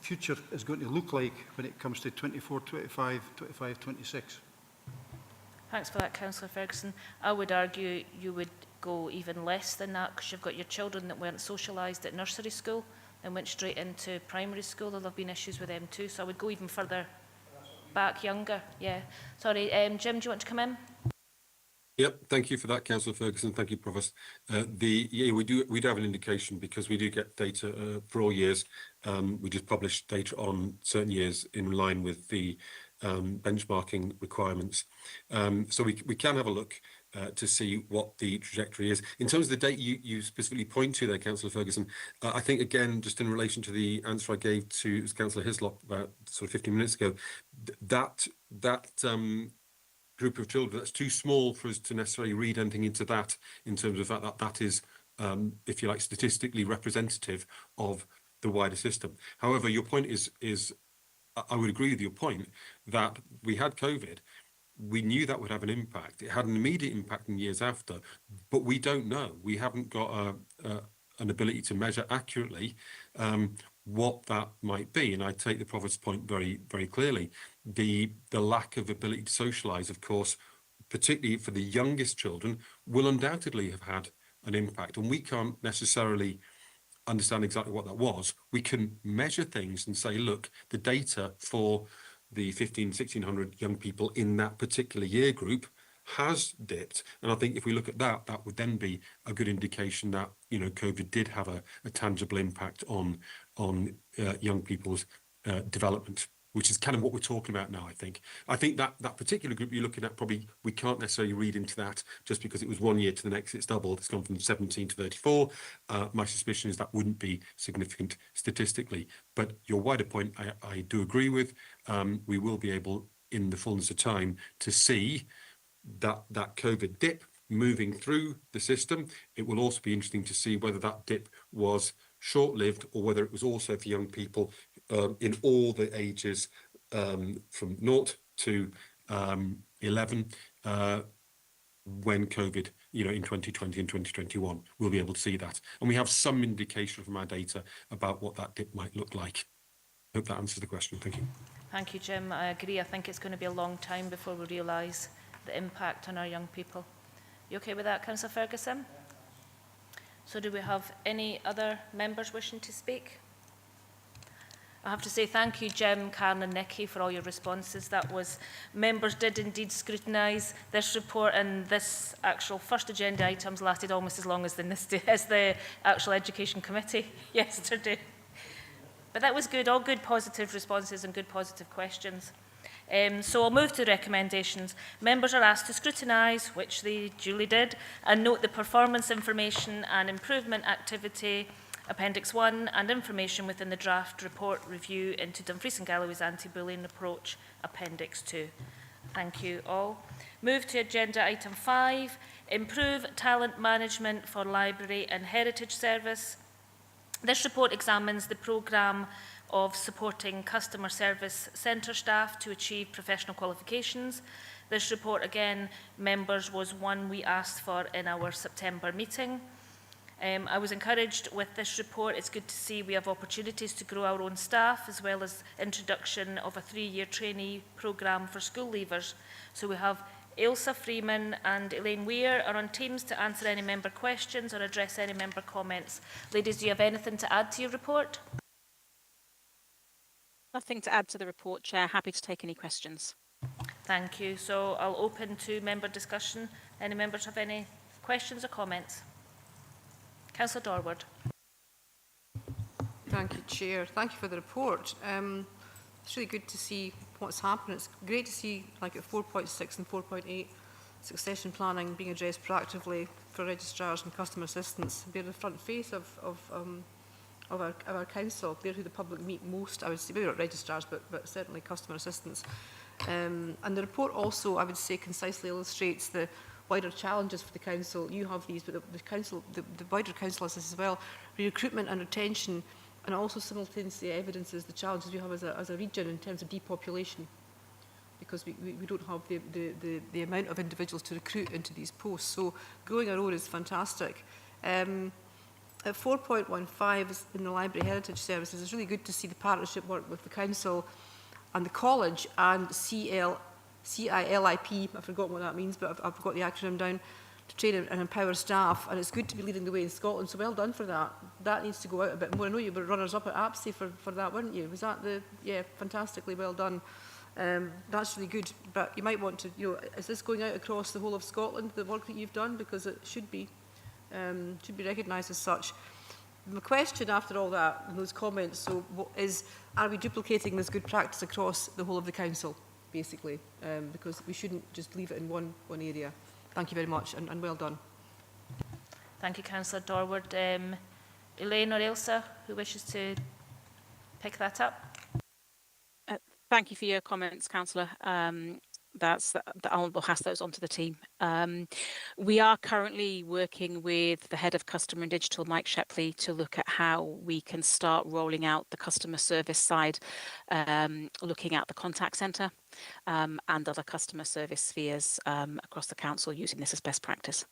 future is going to look like when it comes to 24, 25, 25, 26? Thanks for that, Councillor Ferguson. I would argue you would go even less than that, because you've got your children that weren't socialised at nursery school and went straight into primary school. There'll have been issues with them too, so I would go even further back, younger. Yeah. Sorry, Jim, do you want to come in? Yep, thank you for that, Councillor Ferguson. Thank you, Provost. Yeah, we do have an indication, because we do get data for all years. We just publish data on certain years in line with the benchmarking requirements. So we can have a look to see what the trajectory is. In terms of the date you specifically point to there, Councillor Ferguson, I think, again, just in relation to the answer I gave to Councillor Hislop about sort of 15 minutes ago, that group of children, that's too small for us to necessarily read anything into that, in terms of that is, if you like, statistically representative of the wider system. However, your point is I would agree with your point that we had COVID, we knew that would have an impact. It had an immediate impact in years after, but we don't know. We haven't got an ability to measure accurately what that might be. And I take the Provost's point very, very clearly. The lack of ability to socialise, of course, particularly for the youngest children, will undoubtedly have had an impact. And we can't necessarily understand exactly what that was. We can measure things and say, look, the data for the 1600 young people in that particular year group has dipped. And I think if we look at that, that would then be a good indication that, you know, COVID did have a tangible impact on young people's development, which is kind of what we're talking about now, I think. I think that particular group you're looking at, probably we can't necessarily read into that just because it was 1 year to the next, it's doubled. It's gone from 17 to 34. My suspicion is that wouldn't be significant statistically. But your wider point, I do agree with. We will be able, in the fullness of time, to see that COVID dip moving through the system. It will also be interesting to see whether that dip was short-lived or whether it was also for young people in all the ages from 0 to 11 when COVID, you know, in 2020 and 2021, we'll be able to see that. And we have some indication from our data about what that dip might look like. I hope that answers the question. Thank you. Thank you, Jim. I agree. I think it's going to be a long time before we realise the impact on our young people. You okay with that, Councillor Ferguson? So do we have any other members wishing to speak? I have to say thank you, Jim, Karen and Nikki, for all your responses. That was, members did indeed scrutinise this report, and this actual first agenda items lasted almost as long as the actual Education Committee yesterday. But that was good, all good positive responses and good positive questions. So I'll move to the recommendations. Members are asked to scrutinise, which they duly did, and note the performance information and improvement activity, Appendix 1, and information within the draft report review into Dumfries and Galloway's anti-bullying approach, Appendix 2. Thank you all. Move to agenda item 5, improve talent management for library and heritage service. This report examines the programme of supporting customer service centre staff to achieve professional qualifications. This report, again, members, was one we asked for in our September meeting. I was encouraged with this report. It's good to see we have opportunities to grow our own staff, as well as introduction of a 3-year trainee programme for school leavers. So we have Ailsa Freeman and Elaine Weir are on Teams to answer any member questions or address any member comments. Ladies, do you have anything to add to your report? Nothing to add to the report, Chair. Happy to take any questions. Thank you. So I'll open to member discussion. Any members have any questions or comments? Councillor Dorward. Thank you, Chair. Thank you for the report. It's really good to see what's happened. It's great to see, like at 4.6 and 4.8, succession planning being addressed proactively for registrars and customer assistants. They're the front face of our council. They're who the public meet most. I would say, maybe not registrars, but certainly customer assistants. And the report also, I would say, concisely illustrates the wider challenges for the council. You have these, but the wider council has this as well. Recruitment and retention, and also simultaneously evidences the challenges we have as a region in terms of depopulation, because we don't have the amount of individuals to recruit into these posts. So growing our own is fantastic. At 4.15 in the Library Heritage Services, it's really good to see the partnership work with the council and the college and CILIP, I've forgotten what that means, but I've got the acronym down, to train and empower staff, and it's good to be leading the way in Scotland, so well done for that. That needs to go out a bit more. I know you were runners-up at APSI for that, weren't you? Was that yeah, fantastically well done. That's really good, but you might want to, is this going out across the whole of Scotland, the work that you've done? Because it should be recognised as such. My question after all that, and those comments, so is, are we duplicating this good practice across the whole of the council, basically? Because we shouldn't just leave it in one area. Thank you very much, and well done. Thank you, Councillor Dorward. Elaine or Ailsa, who wishes to pick that up? Thank you for your comments, Councillor. I'll pass those on to the team. We are currently working with the head of customer and digital, Mike Shepley, to look at how we can start rolling out the customer service side, looking at the contact centre and other customer service spheres across the council, using this as best practice.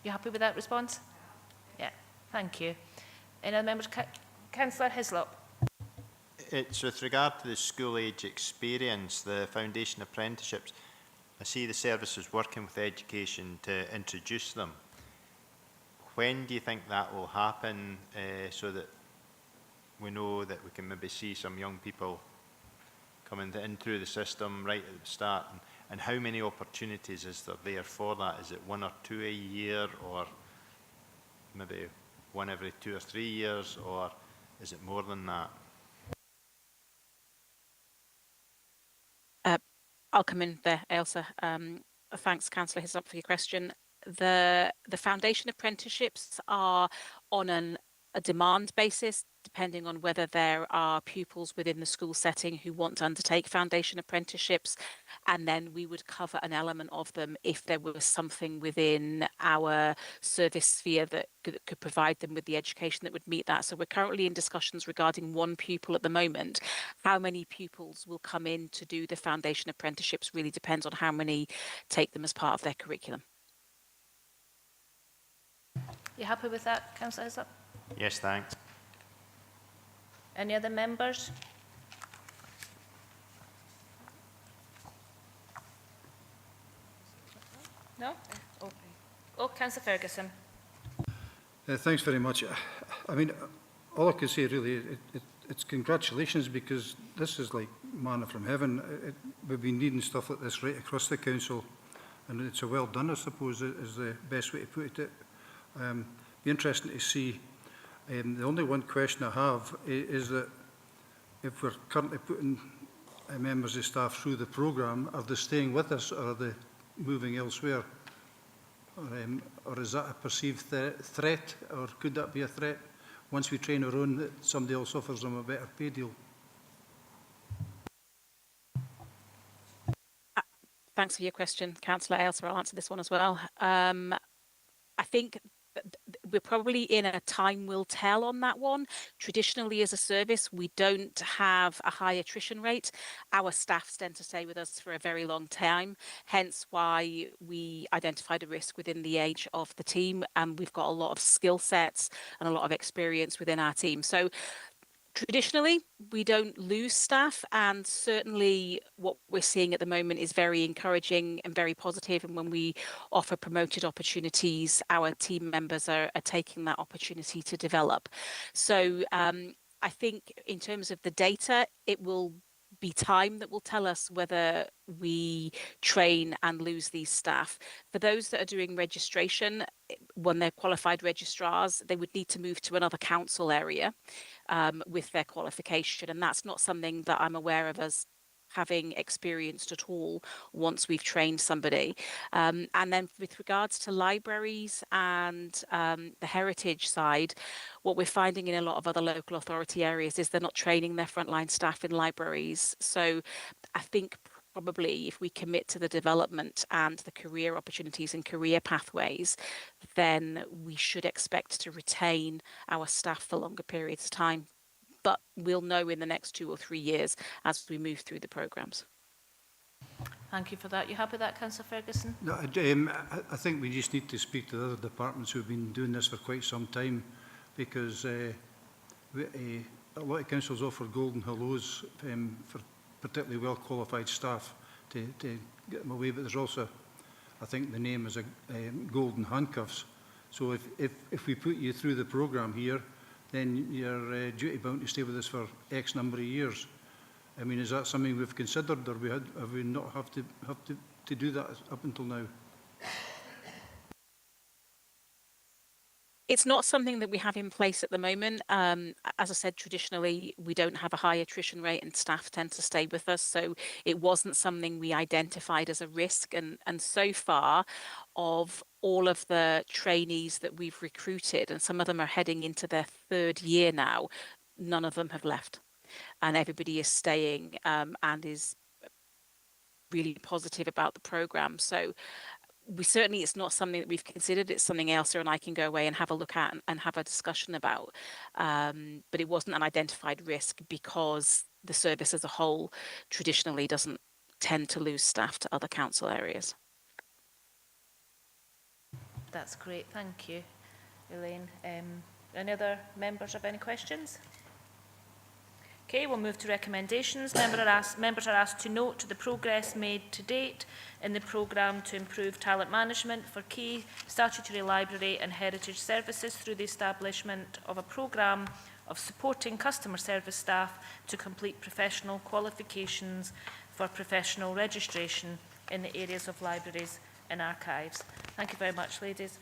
You happy with that response? Yeah, thank you. Any other members? Councillor Hislop. It's with regard to the school age experience, the foundation apprenticeships. I see the service is working with education to introduce them. When do you think that will happen, so that we know that we can maybe see some young people coming in through the system right at the start? And how many opportunities is there for that? Is it 1 or 2 a year, or maybe 1 every 2 or 3 years, or is it more than that? I'll come in there, Ailsa. Thanks, Councillor Hislop, for your question. The foundation apprenticeships are on a demand basis, depending on whether there are pupils within the school setting who want to undertake foundation apprenticeships, and then we would cover an element of them if there was something within our service sphere that could provide them with the education that would meet that. So we're currently in discussions regarding 1 pupil at the moment. How many pupils will come in to do the foundation apprenticeships really depends on how many take them as part of their curriculum. You happy with that, Councillor Hislop? Yes, thanks. Any other members? No? Oh, Councillor Ferguson. Thanks very much. I mean, all I can say really, it's congratulations, because this is like manna from heaven. We've been needing stuff like this right across the council, and it's a well done, I suppose, is the best way to put it. Be interesting to see. The only one question I have is that if we're currently putting members of staff through the programme, are they staying with us, or are they moving elsewhere? Or is that a perceived threat, or could that be a threat once we train our own, that somebody else offers them a better pay deal? Thanks for your question, Councillor Ailsa. I'll answer this one as well. I think we're probably in a time will tell on that one. Traditionally, as a service, we don't have a high attrition rate. Our staff tend to stay with us for a very long time, hence why we identified a risk within the age of the team, and we've got a lot of skill sets and a lot of experience within our team. So traditionally, we don't lose staff, and certainly what we're seeing at the moment is very encouraging and very positive. And when we offer promoted opportunities, our team members are taking that opportunity to develop. So I think in terms of the data, it will be time that will tell us whether we train and lose these staff. For those that are doing registration, when they're qualified registrars, they would need to move to another council area with their qualification, and that's not something that I'm aware of us having experienced at all once we've trained somebody. And then with regards to libraries and the heritage side, what we're finding in a lot of other local authority areas is they're not training their frontline staff in libraries. So I think probably if we commit to the development and the career opportunities and career pathways, then we should expect to retain our staff for longer periods of time. But we'll know in the next 2 or 3 years as we move through the programmes. Thank you for that. You happy with that, Councillor Ferguson? No, I think we just need to speak to the other departments who've been doing this for quite some time, because a lot of councils offer golden hellos for particularly well qualified staff to get them away, but there's also, I think the name is golden handcuffs. So if we put you through the programme here, then you're duty bound to stay with us for X number of years. I mean, is that something we've considered, or have we not have to do that up until now? It's not something that we have in place at the moment. As I said, traditionally, we don't have a high attrition rate and staff tend to stay with us. So it wasn't something we identified as a risk. And so far, of all of the trainees that we've recruited, and some of them are heading into their 3rd year now, none of them have left. and everybody is staying and is really positive about the programme. So we certainly, it's not something that we've considered. It's something Ailsa and I can go away and have a look at and have a discussion about. But it wasn't an identified risk because the service as a whole traditionally doesn't tend to lose staff to other council areas. That's great, thank you, Elaine. Any other members have any questions? Okay, we'll move to recommendations. Members are asked to note the progress made to date in the programme to improve talent management for key statutory library and heritage services through the establishment of a programme of supporting customer service staff to complete professional qualifications for professional registration in the areas of libraries and archives. Thank you very much, ladies.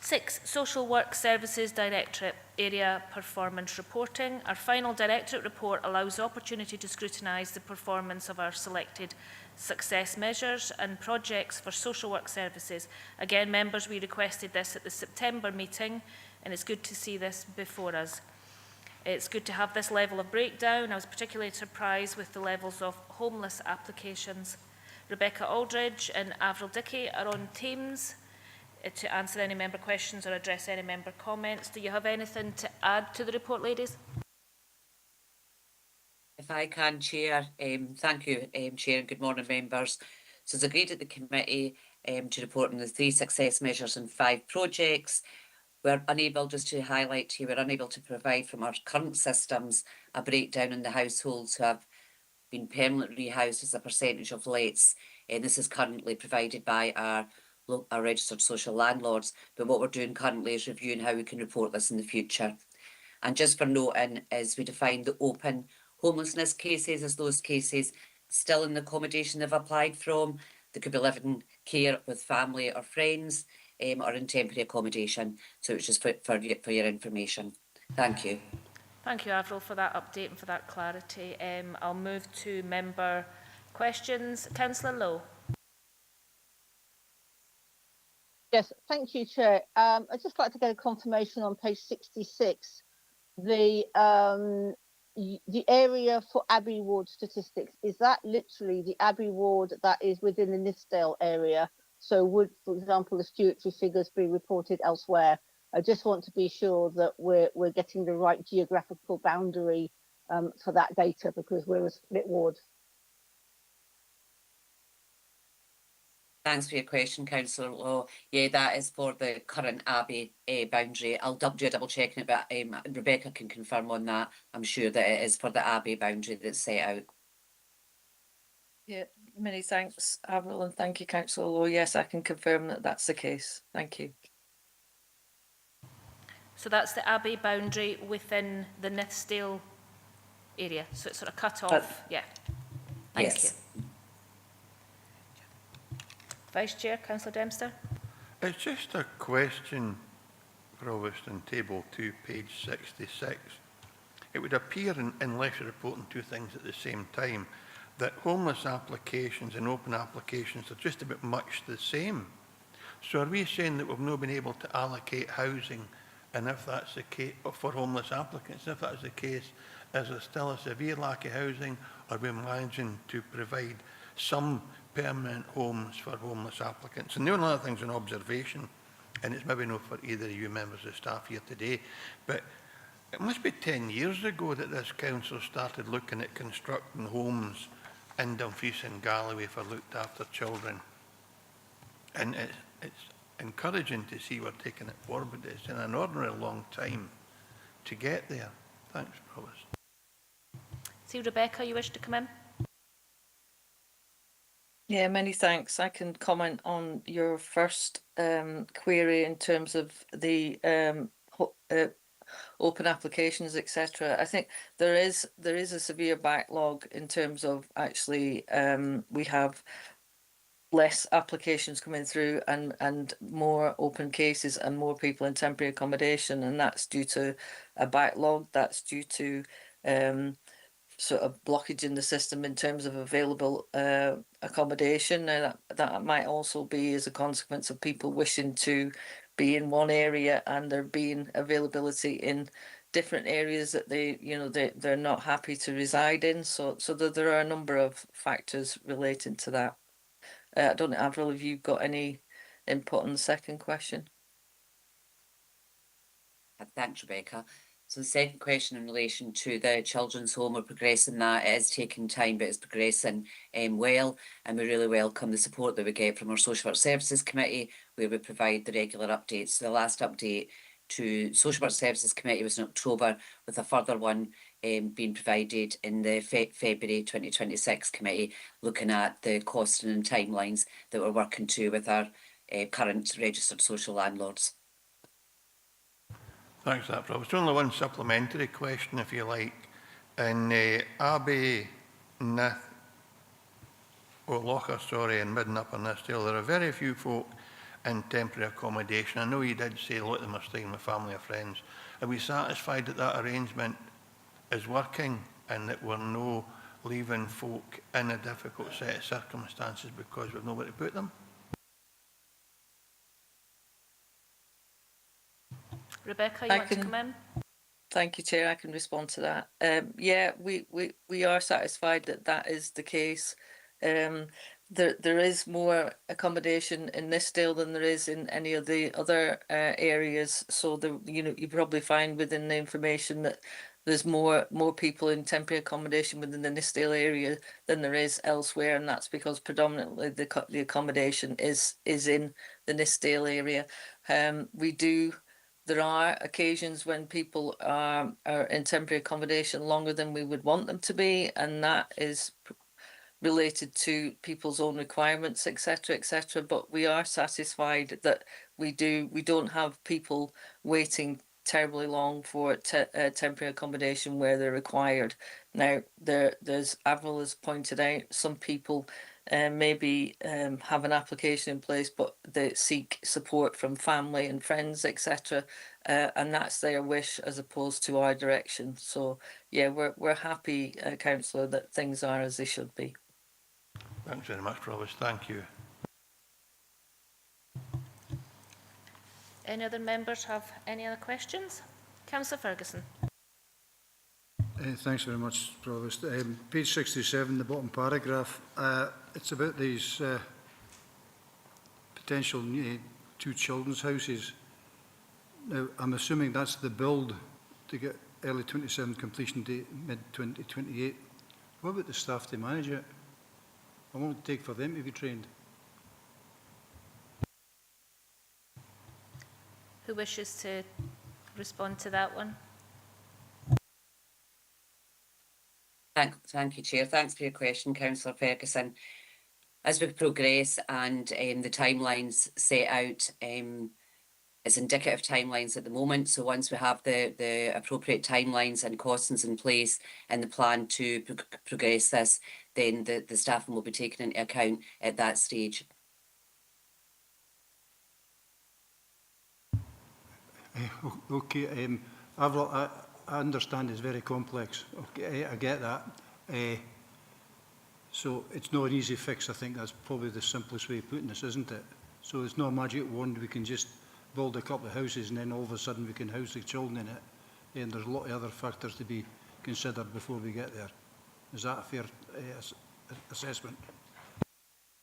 6. Social Work Services Directorate Area Performance Reporting. Our final Directorate report allows the opportunity to scrutinise the performance of our selected success measures and projects for social work services. Again, members, we requested this at the September meeting, and it's good to see this before us. It's good to have this level of breakdown. I was particularly surprised with the levels of homeless applications. Rebecca Aldridge and Avril Dickey are on Teams to answer any member questions or address any member comments. Do you have anything to add to the report, ladies? If I can, Chair, thank you, Chair, and good morning, members. So it's agreed at the committee to report on the 3 success measures and 5 projects. We're unable, just to highlight here, we're unable to provide from our current systems a breakdown in the households who have been permanently rehoused as a percentage of lets. And this is currently provided by our registered social landlords, but what we're doing currently is reviewing how we can report this in the future. And just for noting, is we define the open homelessness cases as those cases still in the accommodation they've applied from. They could be living care with family or friends, or in temporary accommodation. So it's just for your information. Thank you. Thank you, Avril, for that update and for that clarity. I'll move to member questions. Councillor Lowe. Yes, thank you, Chair. I'd just like to get a confirmation on page 66. The area for Abbey Ward statistics, is that literally the Abbey Ward that is within the Nithsdale area? So would, for example, the statutory figures be reported elsewhere? I just want to be sure that we're getting the right geographical boundary for that data, because we're a split ward. Thanks for your question, Councillor Law. Yeah, that is for the current Abbey boundary. I'll do a double checking it, but Rebecca can confirm on that. I'm sure that it is for the Abbey boundary that's set out. Yeah, many thanks, Avril, and thank you, Councillor Law. Yes, I can confirm that that's the case. Thank you. So that's the Abbey boundary within the Nithsdale area. So it's sort of cut off. Yeah. Thank you. Vice Chair, Councillor Dempster. It's just a question, Provost, on table 2, page 66. It would appear, unless you're reporting 2 things at the same time, that homeless applications and open applications are just about much the same. So are we saying that we've not been able to allocate housing, and if that's the case for homeless applicants, if that's the case, is there still a severe lack of housing? Are we managing to provide some permanent homes for homeless applicants? And the only other thing's an observation, and it's maybe not for either of you members of staff here today, but it must be 10 years ago that this council started looking at constructing homes in Dumfries and Galloway for looked after children. And it's encouraging to see we're taking it forward, but it's in an ordinary long time to get there. Thanks, Provost. See, Rebecca, you wish to come in? Yeah, many thanks. I can comment on your first query in terms of the open applications, etc. I think there is a severe backlog in terms of actually we have less applications coming through and more open cases and more people in temporary accommodation, and that's due to a backlog. That's due to sort of blockage in the system in terms of available accommodation. Now that might also be as a consequence of people wishing to be in one area and there being availability in different areas that they're not happy to reside in. So there are a number of factors relating to that. I don't know, Avril, if you've got any input on the second question. Thanks, Rebecca. So the second question in relation to the children's home, we're progressing that. It is taking time, but it's progressing well, and we really welcome the support that we get from our Social Work Services Committee, where we provide the regular updates. So the last update to Social Work Services Committee was in October, with a further one being provided in the February 2026 committee, looking at the costing and timelines that we're working to with our current registered social landlords. Thanks for that, Rob. It's only one supplementary question, if you like. In Abbey, Nith, Locher, sorry, and Mid and Upper Nithsdale, there are very few folk in temporary accommodation. I know you did say a lot of them are staying with family or friends. Are we satisfied that that arrangement is working and that we're no leaving folk in a difficult set of circumstances because we've nowhere to put them? Rebecca, you want to come in? Thank you, Chair. I can respond to that. Yeah, we are satisfied that that is the case. There is more accommodation in Nithsdale than there is in any of the other areas. So you probably find within the information that there's more people in temporary accommodation within the Nithsdale area than there is elsewhere, and that's because predominantly the accommodation is in the Nithsdale area. There are occasions when people are in temporary accommodation longer than we would want them to be, and that is related to people's own requirements, etc. But we are satisfied that we don't have people waiting terribly long for temporary accommodation where they're required. Now, there's Avril has pointed out, some people maybe have an application in place, but they seek support from family and friends, etc. And that's their wish as opposed to our direction. So yeah, we're happy, Councillor, that things are as they should be. Thanks very much, Provost. Thank you. Any other members have any other questions? Councillor Ferguson. Thanks very much, Provost. Page 67, the bottom paragraph, it's about these potential two children's houses. Now, I'm assuming that's the build to get early 27 completion date, mid-2028. What about the staff to manage it? How long would it take for them to be trained? Who wishes to respond to that one? Thank you, Chair. Thanks for your question, Councillor Ferguson. As we progress and the timelines set out, it's indicative timelines at the moment. So once we have the appropriate timelines and costings in place and the plan to progress this, then the staffing will be taken into account at that stage. Okay, Avril, I understand it's very complex. Okay, I get that. So it's not an easy fix. I think that's probably the simplest way of putting this, isn't it? So it's not a magic wand. We can just build a couple of houses and then all of a sudden we can house the children in it. And there's a lot of other factors to be considered before we get there. Is that a fair assessment?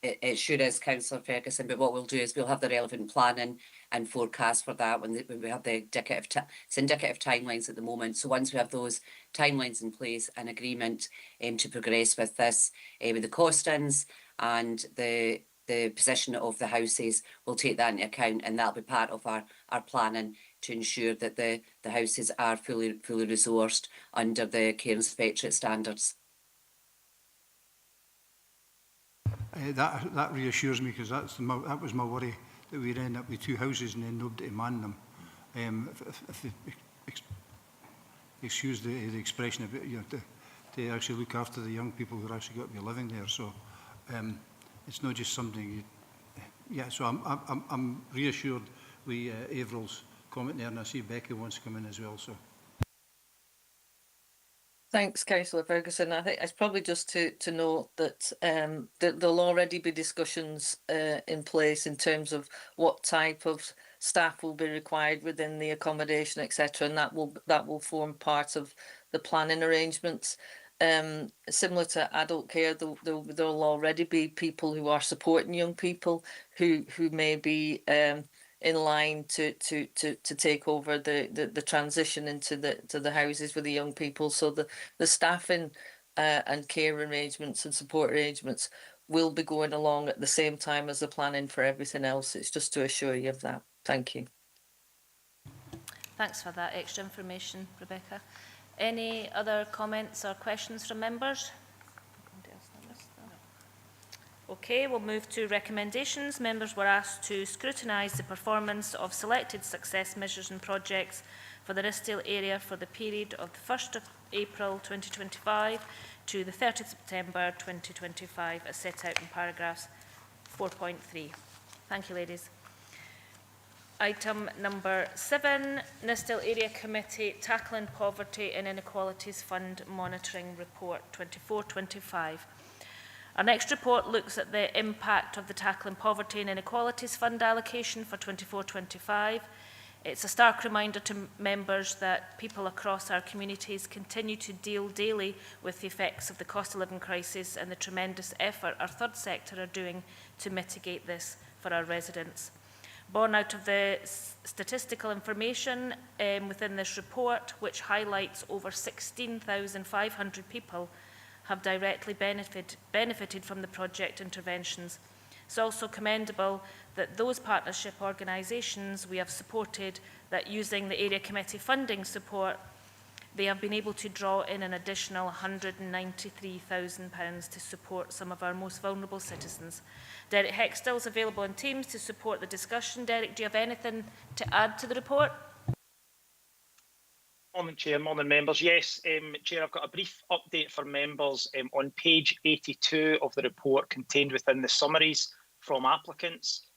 It sure is, Councillor Ferguson, but what we'll do is we'll have the relevant planning and forecast for that when we have the indicative timelines at the moment. So once we have those timelines in place and agreement to progress with this, with the costings and the position of the houses, we'll take that into account, and that'll be part of our planning to ensure that the houses are fully resourced under the Care Inspectorate standards. That reassures me, because that was my worry, that we'd end up with two houses and then nobody to man them. If excuse the expression, of it, to actually look after the young people who are actually got to be living there. So it's not just something. So I'm reassured with Avril's comment there, and I see Becky wants to come in as well. So. Thanks, Councillor Ferguson. I think it's probably just to note that there'll already be discussions in place in terms of what type of staff will be required within the accommodation, etc., and that will form part of the planning arrangements. Similar to adult care, there'll already be people who are supporting young people who may be in line to take over the transition into the houses with the young people. So the staffing and care arrangements and support arrangements will be going along at the same time as the planning for everything else. It's just to assure you of that. Thank you. Thanks for that extra information, Rebecca. Any other comments or questions from members? Okay, we'll move to recommendations. Members were asked to scrutinise the performance of selected success measures and projects for the Nithsdale area for the period of the 1st of April 2025 to the 30th September 2025 as set out in paragraphs 4.3. Thank you, ladies. Item number 7, Nithsdale Area Committee Tackling Poverty and Inequalities Fund Monitoring Report 24-25. Our next report looks at the impact of the Tackling Poverty and Inequalities Fund allocation for 24-25. It's a stark reminder to members that people across our communities continue to deal daily with the effects of the cost of living crisis and the tremendous effort our third sector are doing to mitigate this for our residents. Born out of the statistical information within this report, which highlights over 16,500 people have directly benefited from the project interventions. It's also commendable that those partnership organisations we have supported, that using the Area Committee funding support, they have been able to draw in an additional £193,000 to support some of our most vulnerable citizens. Derek Hextall is available in Teams to support the discussion. Derek, do you have anything to add to the report? Morning, Chair. Morning, members. Yes, Chair, I've got a brief update for members on page 82 of the report contained within the summaries from applicants.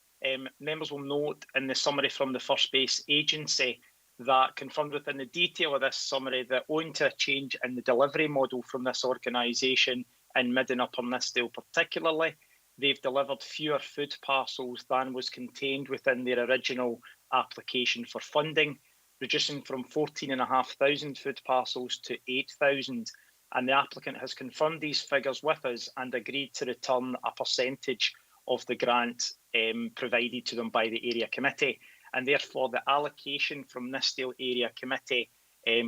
Members will note in the summary from the First Base Agency that confirmed within the detail of this summary that owing to a change in the delivery model from this organisation in Mid and Upper Nithsdale particularly, they've delivered fewer food parcels than was contained within their original application for funding, reducing from 14,500 food parcels to 8,000. And the applicant has confirmed these figures with us and agreed to return a percentage of the grant provided to them by the Area Committee. And therefore, the allocation from Nithsdale Area Committee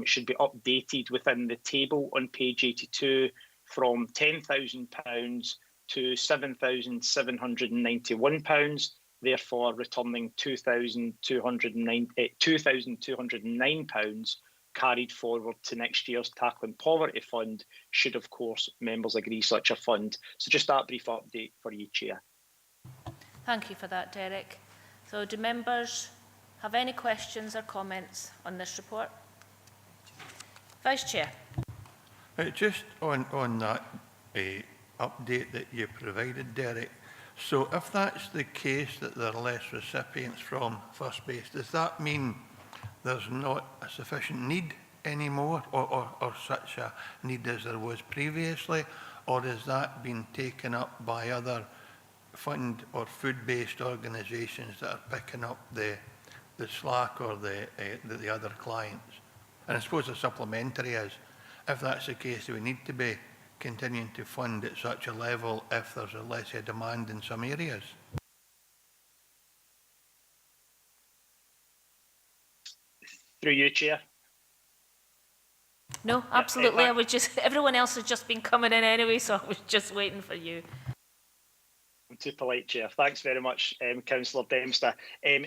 should be updated within the table on page 82 from £10,000 to £7,791, therefore returning £2,209 carried forward to next year's Tackling Poverty Fund, should of course members agree such a fund. So just that brief update for you, Chair. Thank you for that, Derek. So do members have any questions or comments on this report? Vice Chair. Just on that update that you provided, Derek, so if that's the case that there are less recipients from First Base, does that mean there's not a sufficient need anymore, or such a need as there was previously, or has that been taken up by other fund or food-based organisations that are picking up the slack or the other clients? And I suppose a supplementary is, if that's the case, do we need to be continuing to fund at such a level if there's a lesser demand in some areas? Through you, Chair. No, absolutely. I was just, everyone else has just been coming in anyway, so I was just waiting for you. I'm too polite, Chair. Thanks very much, Councillor Dempster.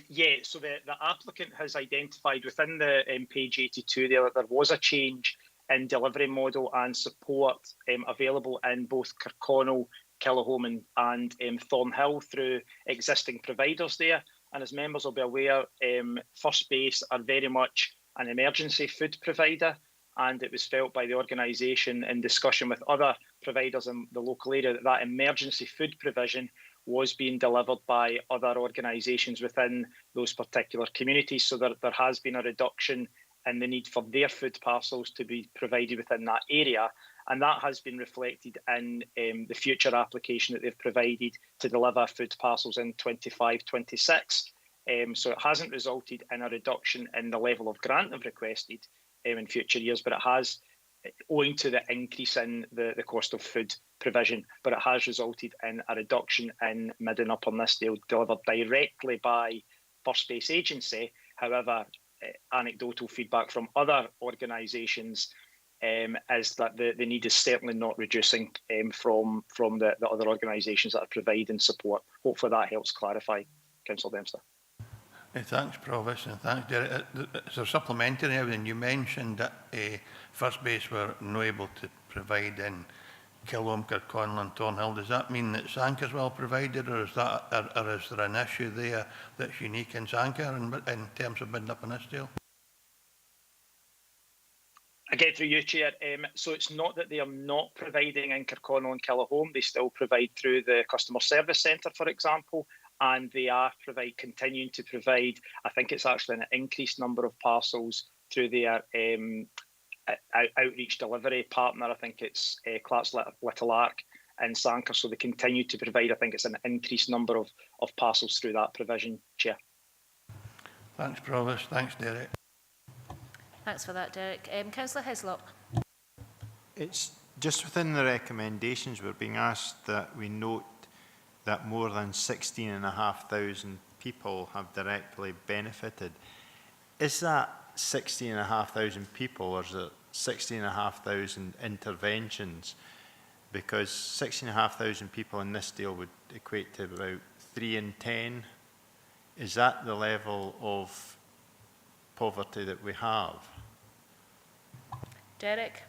Yeah, so the applicant has identified within the page 82 there that there was a change in delivery model and support available in both Kirkconnell, Killaholm and Thornhill through existing providers there. And as members will be aware, First Base are very much an emergency food provider, and it was felt by the organisation in discussion with other providers in the local area that that emergency food provision was being delivered by other organisations within those particular communities. So there has been a reduction in the need for their food parcels to be provided within that area. And that has been reflected in the future application that they've provided to deliver food parcels in 25-26. So it hasn't resulted in a reduction in the level of grant they've requested in future years, but it has, owing to the increase in the cost of food provision, but it has resulted in a reduction in Mid and Upper Nithsdale delivered directly by First Base Agency. However, anecdotal feedback from other organisations is that the need is certainly not reducing from the other organisations that are providing support. Hopefully that helps clarify, Councillor Dempster. Thanks, Provost, and thanks, Derek. As a supplementary, everything you mentioned that First Base were not able to provide in Kilhome, Kirkconnell and Thornhill. Does that mean that Sank is well provided, or is there an issue there that's unique in Sanka in terms of bidding up in Nithsdale? Again, through you, Chair. So it's not that they are not providing in Kirkconnell and Kilhome. They still provide through the Customer Service Centre, for example, and they are continuing to provide, I think it's actually an increased number of parcels through their outreach delivery partner. I think it's Clark's Little Ark and Sanker. So they continue to provide, I think it's an increased number of parcels through that provision, Chair. Thanks, Provost. Thanks, Derek. Thanks for that, Derek. Councillor Hislop. It's just within the recommendations we're being asked that we note that more than 16,500 people have directly benefited. Is that 16,500 people, or is it 16,500 interventions? Because 16,500 people in Nithsdale would equate to about 3 in 10. Is that the level of poverty that we have? Derek?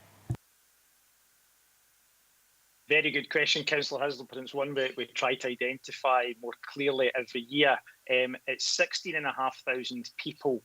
Very good question, Councillor Hislop, and it's one we try to identify more clearly every year. It's 16,500 people,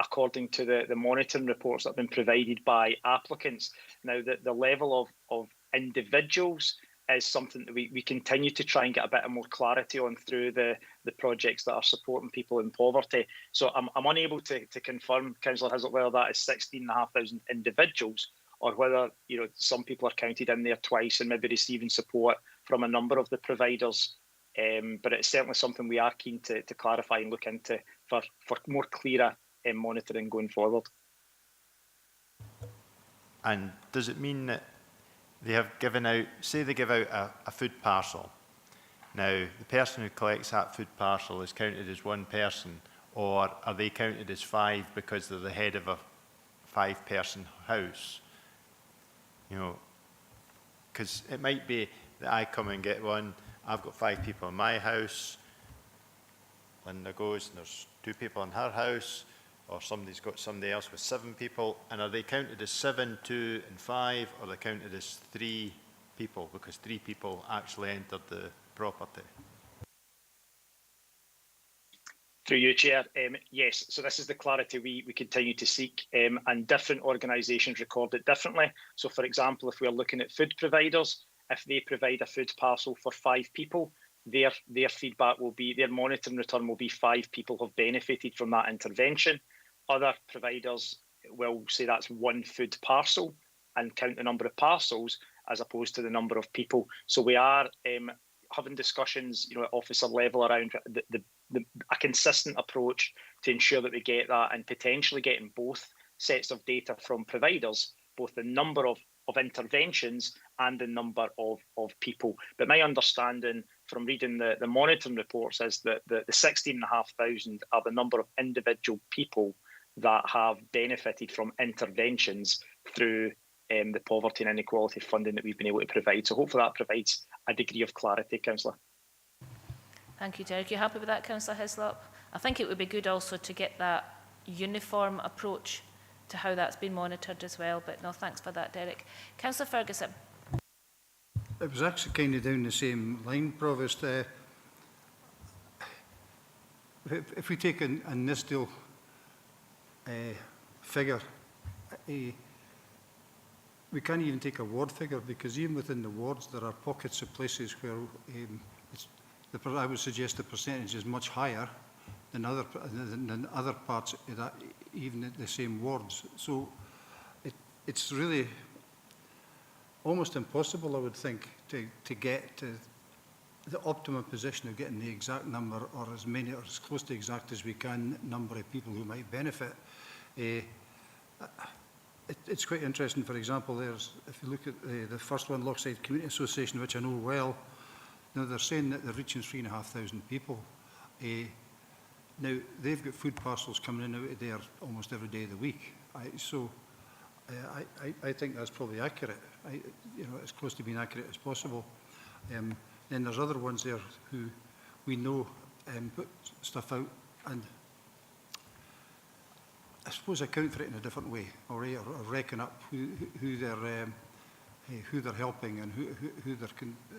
according to the monitoring reports that have been provided by applicants. Now, the level of individuals is something that we continue to try and get a bit of more clarity on through the projects that are supporting people in poverty. So I'm unable to confirm, Councillor Hislop, whether that is 16,500 individuals, or whether some people are counted in there twice and maybe receiving support from a number of the providers. But it's certainly something we are keen to clarify and look into for more clearer monitoring going forward. And does it mean that they have given out, say they give out a food parcel. Now, the person who collects that food parcel is counted as one person, or are they counted as 5 because they're the head of a 5-person house? Because it might be that I come and get one, I've got 5 people in my house, Linda goes and there's 2 people in her house, or somebody's got somebody else with 7 people, and are they counted as 7, 2 and 5, or are they counted as 3 people because 3 people actually entered the property? Through you, Chair. Yes, so this is the clarity we continue to seek, and different organisations record it differently. So, for example, if we're looking at food providers, if they provide a food parcel for 5 people, their feedback will be, their monitoring return will be 5 people have benefited from that intervention. Other providers will say that's 1 food parcel and count the number of parcels as opposed to the number of people. So we are having discussions, at officer level around a consistent approach to ensure that we get that, and potentially getting both sets of data from providers, both the number of interventions and the number of people. But my understanding from reading the monitoring reports is that the 16,500 are the number of individual people that have benefited from interventions through the poverty and inequality funding that we've been able to provide. So hopefully that provides a degree of clarity, Councillor. Thank you, Derek. You happy with that, Councillor Hislop? I think it would be good also to get that uniform approach to how that's been monitored as well. But no, thanks for that, Derek. Councillor Ferguson. It was actually kind of down the same line, Provost. If we take a Nithsdale figure, we can't even take a ward figure, because even within the wards there are pockets of places where I would suggest the percentage is much higher than other parts of that, even at the same wards. So it's really almost impossible, I would think, to get to the optimum position of getting the exact number, or as many, or as close to exact as we can, number of people who might benefit. It's quite interesting. For example, if you look at the first one, Lochside Community Association, which I know well, now they're saying that they're reaching 3,500 people. Now, they've got food parcels coming in out of there almost every day of the week. I think that's probably accurate. You know, as close to being accurate as possible. Then there's other ones there who we know put stuff out, and I suppose account for it in a different way, or reckon up who they're helping and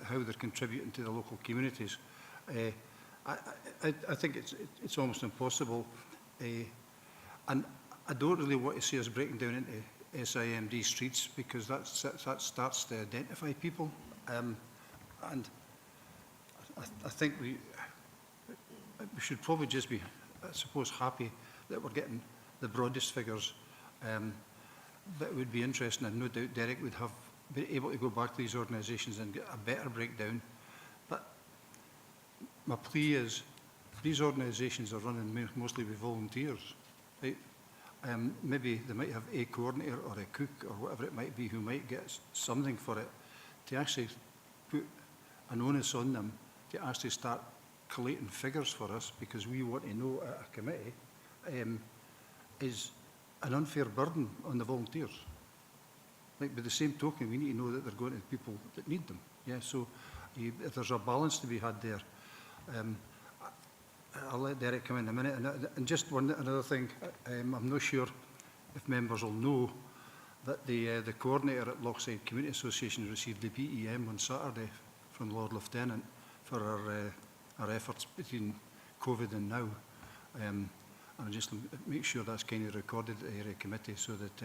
how they're contributing to the local communities. I think it's almost impossible, and I don't really want to see us breaking down into SIMD streets, because that starts to identify people, and I think we should probably just be, I suppose, happy that we're getting the broadest figures. That would be interesting, and no doubt Derek would have been able to go back to these organisations and get a better breakdown. But my plea is, these organisations are running mostly with volunteers. Right? Maybe they might have a coordinator or a cook or whatever it might be who might get something for it, to actually put an onus on them to actually start collating figures for us, because we want to know at a committee, is an unfair burden on the volunteers. Like, by the same token, we need to know that they're going to people that need them. Yeah, so if there's a balance to be had there. I'll let Derek come in a minute. And just another thing, I'm not sure if members will know that the coordinator at Lochside Community Association received the BEM on Saturday from Lord Lieutenant for our efforts between COVID and now. And I'll just make sure that's kind of recorded at the area committee, so that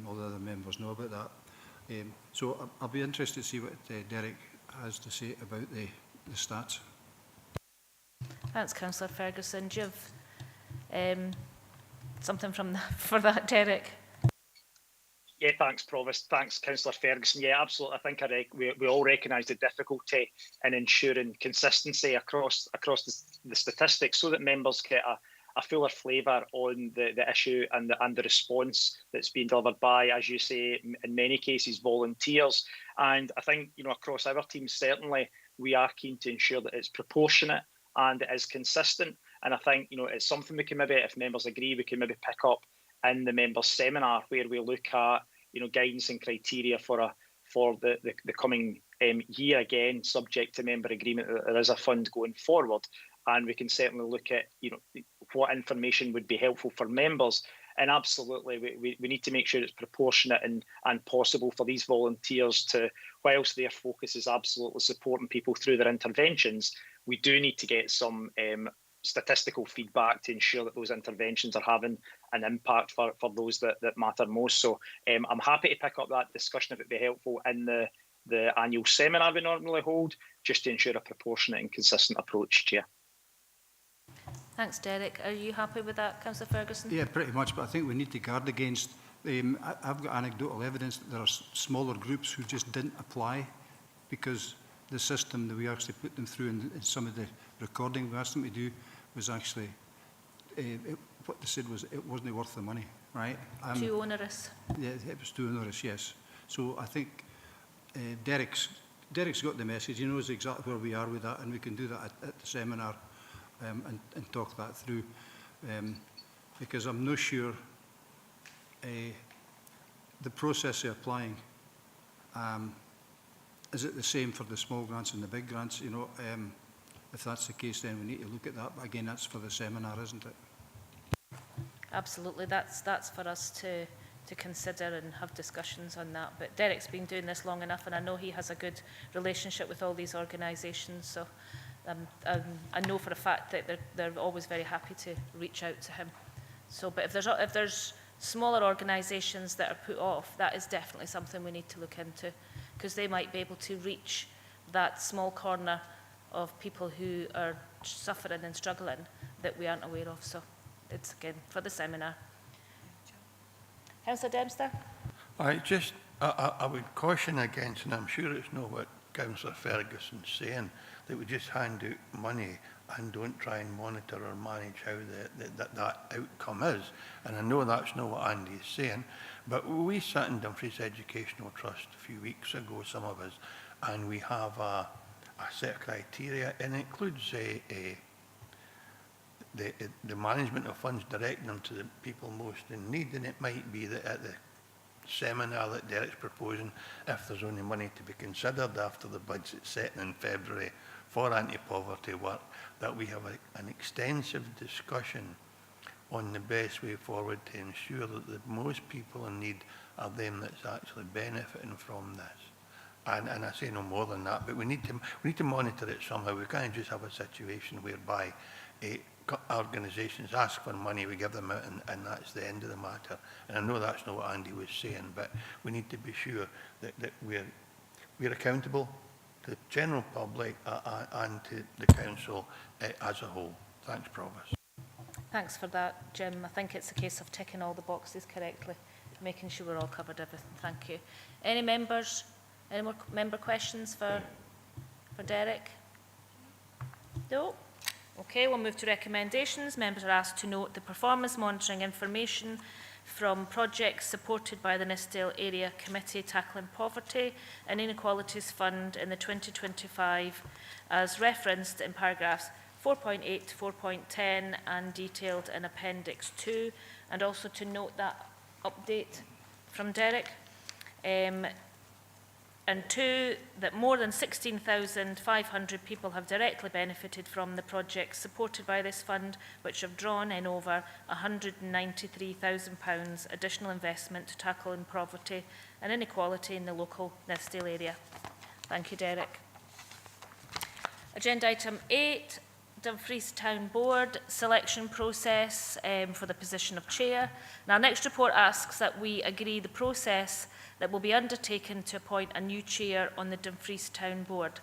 all the other members know about that. So I'll be interested to see what Derek has to say about the stats. Thanks, Councillor Ferguson. Do you have something for that, Derek? Yeah, thanks, Provost. Thanks, Councillor Ferguson. Yeah, absolutely. I think we all recognise the difficulty in ensuring consistency across the statistics, so that members get a fuller flavour on the issue and the response that's being delivered by, as you say, in many cases, volunteers. And I think, you know, across our team, certainly we are keen to ensure that it's proportionate and it is consistent. And I think, you know, it's something we can maybe, if members agree, we can maybe pick up in the members' seminar, where we look at, you know, guidance and criteria for the coming year, again, subject to member agreement that there is a fund going forward. And we can certainly look at, you know, what information would be helpful for members. And absolutely, we need to make sure it's proportionate and possible for these volunteers to, whilst their focus is absolutely supporting people through their interventions, we do need to get some statistical feedback to ensure that those interventions are having an impact for those that matter most. So I'm happy to pick up that discussion if it'd be helpful in the annual seminar we normally hold, just to ensure a proportionate and consistent approach, Chair. Thanks, Derek. Are you happy with that, Councillor Ferguson? Yeah, pretty much, but I think we need to guard against, I've got anecdotal evidence that there are smaller groups who just didn't apply because the system that we actually put them through in some of the recording we asked them to do was actually, what they said was it wasn't worth the money, right? Too onerous. Yeah, it was too onerous, yes. So I think Derek's got the message, he knows exactly where we are with that, and we can do that at the seminar. And talk that through, because I'm not sure the process of applying, is it the same for the small grants and the big grants? You know, if that's the case, then we need to look at that. But again, that's for the seminar, isn't it? Absolutely, that's for us to consider and have discussions on that. But Derek's been doing this long enough, and I know he has a good relationship with all these organisations. So. I know for a fact that they're always very happy to reach out to him. So, but if there's smaller organisations that are put off, that is definitely something we need to look into, because they might be able to reach that small corner of people who are suffering and struggling that we aren't aware of. So, it's again for the seminar. Councillor Dempster. I would caution against, and I'm sure it's not what Councillor Ferguson saying, that we just hand out money and don't try and monitor or manage how that outcome is. And I know that's not what Andy is saying, but we sat in Dumfries Educational Trust a few weeks ago, some of us, and we have a set of criteria, and it includes the management of funds, directing them to the people most in need. And it might be that at the seminar that Derek's proposing, if there's only money to be considered after the budget setting in February for anti-poverty work, that we have an extensive discussion on the best way forward to ensure that the most people in need are them that's actually benefiting from this. And I say no more than that, but we need to monitor it somehow. We can't just have a situation whereby organisations ask for money, we give them out, and that's the end of the matter. And I know that's not what Andy was saying, but we need to be sure that we're accountable to the general public and to the council as a whole. Thanks, Provost. Thanks for that, Jim. I think it's a case of ticking all the boxes correctly, making sure we're all covered everything. Thank you. Any members? Any more member questions for Derek? No? Okay, we'll move to recommendations. Members are asked to note the performance monitoring information from projects supported by the Nithsdale Area Committee Tackling Poverty and Inequalities Fund in the 2025 as referenced in paragraphs 4.8 to 4.10 and detailed in Appendix 2, and also to note that update from Derek. And 2, that more than 16,500 people have directly benefited from the projects supported by this fund, which have drawn in over £193,000 additional investment to tackle poverty and inequality in the local Nithsdale area. Thank you, Derek. Agenda item 8, Dumfries Town Board selection process for the position of chair. Now, our next report asks that we agree the process that will be undertaken to appoint a new chair on the Dumfries Town Board.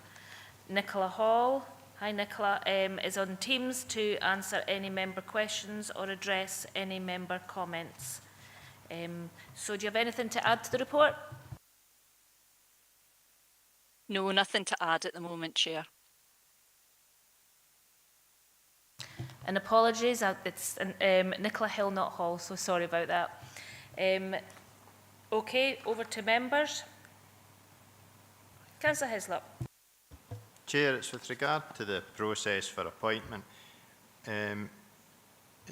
Nicola Hall, hi Nicola, is on Teams to answer any member questions or address any member comments. So do you have anything to add to the report? No, nothing to add at the moment, Chair. And apologies, it's Nicola Hill, not Hall, so sorry about that. Okay, over to members. Councillor Hislop. Chair, it's with regard to the process for appointment. It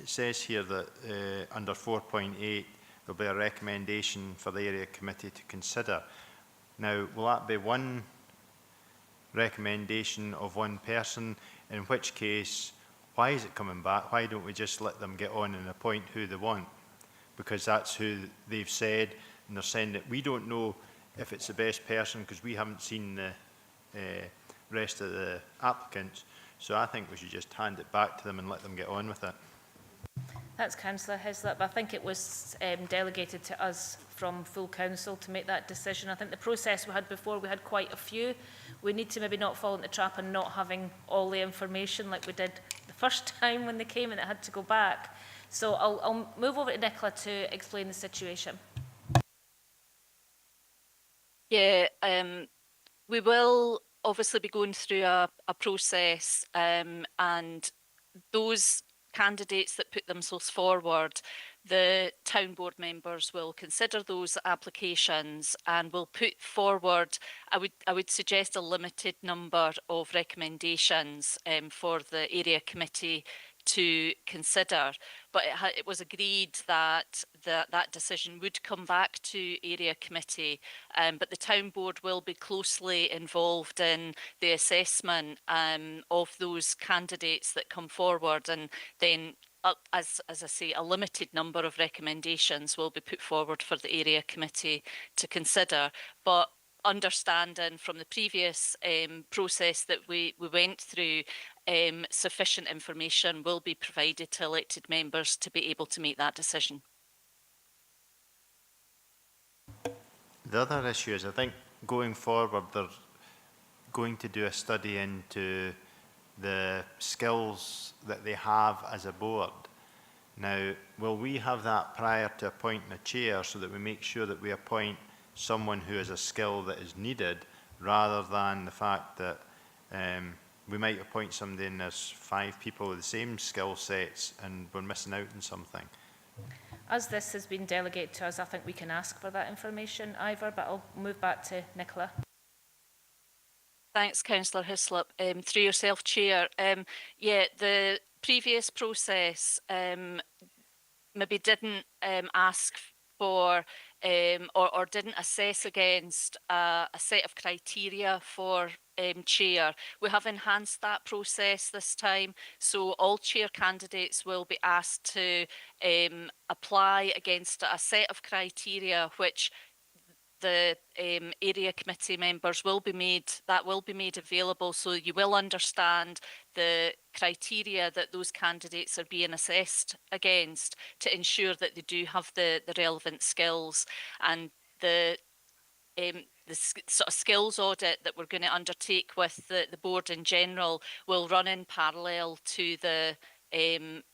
says here that under 4.8 there'll be a recommendation for the area committee to consider. Now, will that be one recommendation of one person, in which case, why is it coming back? Why don't we just let them get on and appoint who they want? Because that's who they've said, and they're saying that we don't know if it's the best person because we haven't seen the rest of the applicants. So I think we should just hand it back to them and let them get on with it. That's Councillor Hislop. I think it was delegated to us from full council to make that decision. I think the process we had before, we had quite a few. We need to maybe not fall into the trap and not having all the information like we did the first time when they came and it had to go back. So I'll move over to Nicola to explain the situation. Yeah, we will obviously be going through a process and those candidates that put themselves forward, the town board members will consider those applications and will put forward, I would suggest, a limited number of recommendations for the area committee to consider. But it was agreed that that decision would come back to area committee, but the town board will be closely involved in the assessment of those candidates that come forward, and then as I say, a limited number of recommendations will be put forward for the area committee to consider. But understanding from the previous process that we went through, sufficient information will be provided to elected members to be able to make that decision. The other issue is, I think, going forward, they're going to do a study into the skills that they have as a board. Now, will we have that prior to appointing a chair so that we make sure that we appoint someone who has a skill that is needed, rather than the fact that we might appoint somebody and there's 5 people with the same skill sets and we're missing out on something. As this has been delegated to us, I think we can ask for that information, Ivor, but I'll move back to Nicola. Thanks, Councillor Hislop. Through yourself, Chair. Yeah, the previous process maybe didn't ask for or didn't assess against a set of criteria for chair. We have enhanced that process this time, so all chair candidates will be asked to apply against a set of criteria which the area committee members will be made available, so you will understand the criteria that those candidates are being assessed against to ensure that they do have the relevant skills. And the sort of skills audit that we're going to undertake with the board in general will run in parallel to the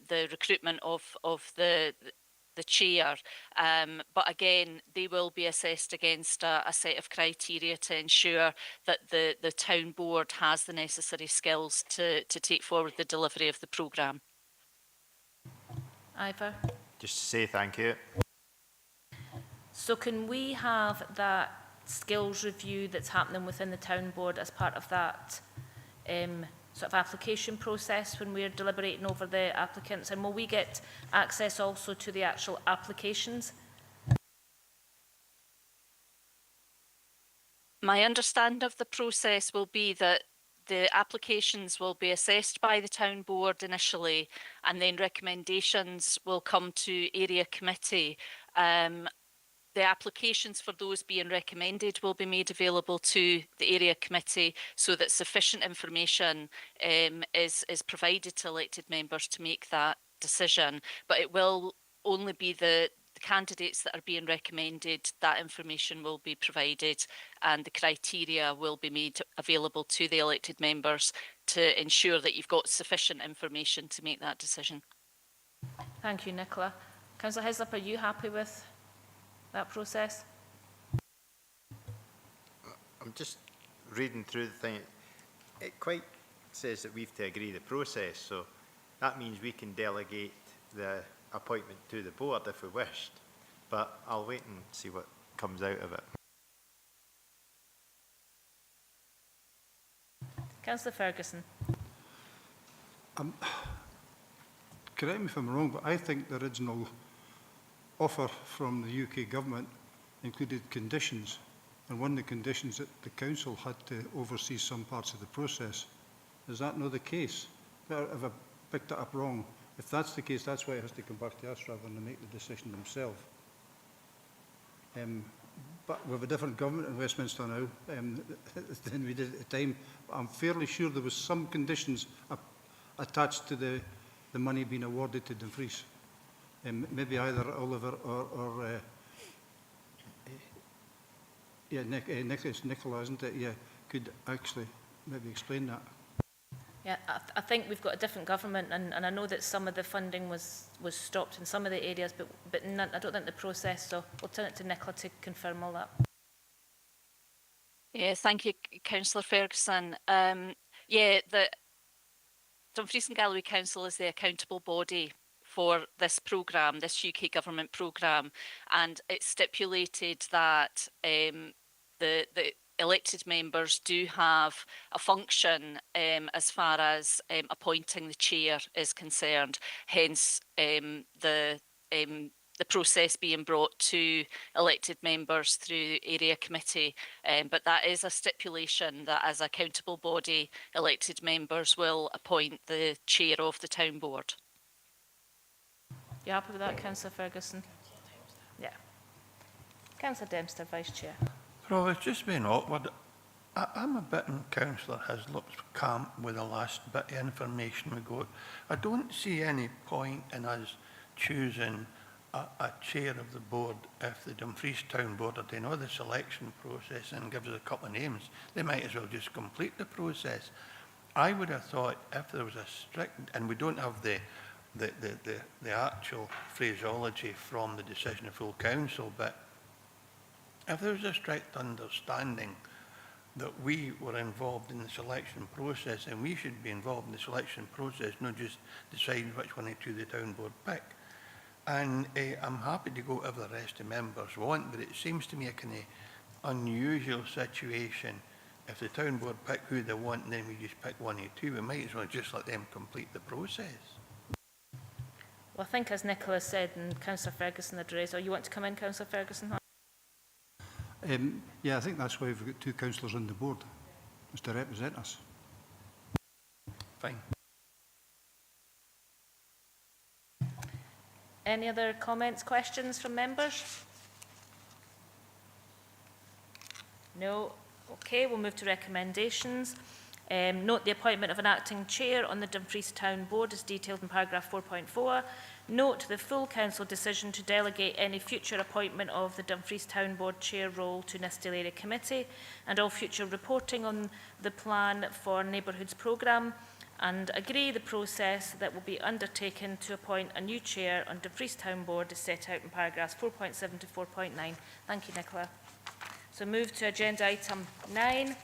recruitment of the chair, but again they will be assessed against a set of criteria to ensure that the town board has the necessary skills to take forward the delivery of the programme. Ivor? Just to say thank you. So can we have that skills review that's happening within the town board as part of that sort of application process when we're deliberating over the applicants, and will we get access also to the actual applications? My understanding of the process will be that the applications will be assessed by the town board initially, and then recommendations will come to area committee. The applications for those being recommended will be made available to the area committee so that sufficient information is provided to elected members to make that decision. But it will only be the candidates that are being recommended, that information will be provided and the criteria will be made available to the elected members to ensure that you've got sufficient information to make that decision. Thank you, Nicola. Councillor Hislop, are you happy with that process? I'm just reading through the thing. It quite says that we have to agree the process, so that means we can delegate the appointment to the board if we wished, but I'll wait and see what comes out of it. Councillor Ferguson. Correct me if I'm wrong, but I think the original offer from the UK government included conditions, and one of the conditions that the council had to oversee some parts of the process. Is that not the case? Have I picked it up wrong? If that's the case, that's why it has to come back to us rather than make the decision themselves. But we have a different government in Westminster now than we did at the time. I'm fairly sure there was some conditions attached to the money being awarded to Dumfries. Maybe either Oliver or Nicola, isn't it? Yeah, could actually maybe explain that. Yeah, I think we've got a different government, and I know that some of the funding was stopped in some of the areas, but none, I don't think the process, so we'll turn it to Nicola to confirm all that. Yeah, thank you, Councillor Ferguson. Yeah, the Dumfries and Galloway Council is the accountable body for this programme, this UK government programme, and it stipulated that the elected members do have a function as far as appointing the chair is concerned, hence the process being brought to elected members through area committee. But that is a stipulation that as accountable body, elected members will appoint the chair of the town board. You happy with that, Councillor Ferguson? Yeah. Councillor Dempster, Vice Chair. Well, it's just been awkward. I'm a bit in Councillor Hislop's camp with the last bit of information we got. I don't see any point in us choosing a chair of the board if the Dumfries Town Board are doing all the selection process and gives us a couple of names. They might as well just complete the process. I would have thought if there was a strict, and we don't have the actual phraseology from the decision of full council, but if there was a strict understanding that we were involved in the selection process, and we should be involved in the selection process, not just decide which one or two the town board pick. And I'm happy to go whatever the rest of members want, but it seems to me a kind of unusual situation. If the town board pick who they want and then we just pick one or two, we might as well just let them complete the process. Well, I think as Nicola said, and Councillor Ferguson addressed, or you want to come in, Councillor Ferguson? Yeah, I think that's why we've got two councillors on the board, is to represent us. Fine. Any other comments, questions from members? No. Okay, we'll move to recommendations. Note the appointment of an acting chair on the Dumfries Town Board is detailed in paragraph 4.4. Note the full council decision to delegate any future appointment of the Dumfries Town Board chair role to Nithsdale Area Committee and all future reporting on the plan for neighbourhoods programme, and agree the process that will be undertaken to appoint a new chair on Dumfries Town Board is set out in paragraphs 4.7 to 4.9. Thank you, Nicola. So move to agenda item 9.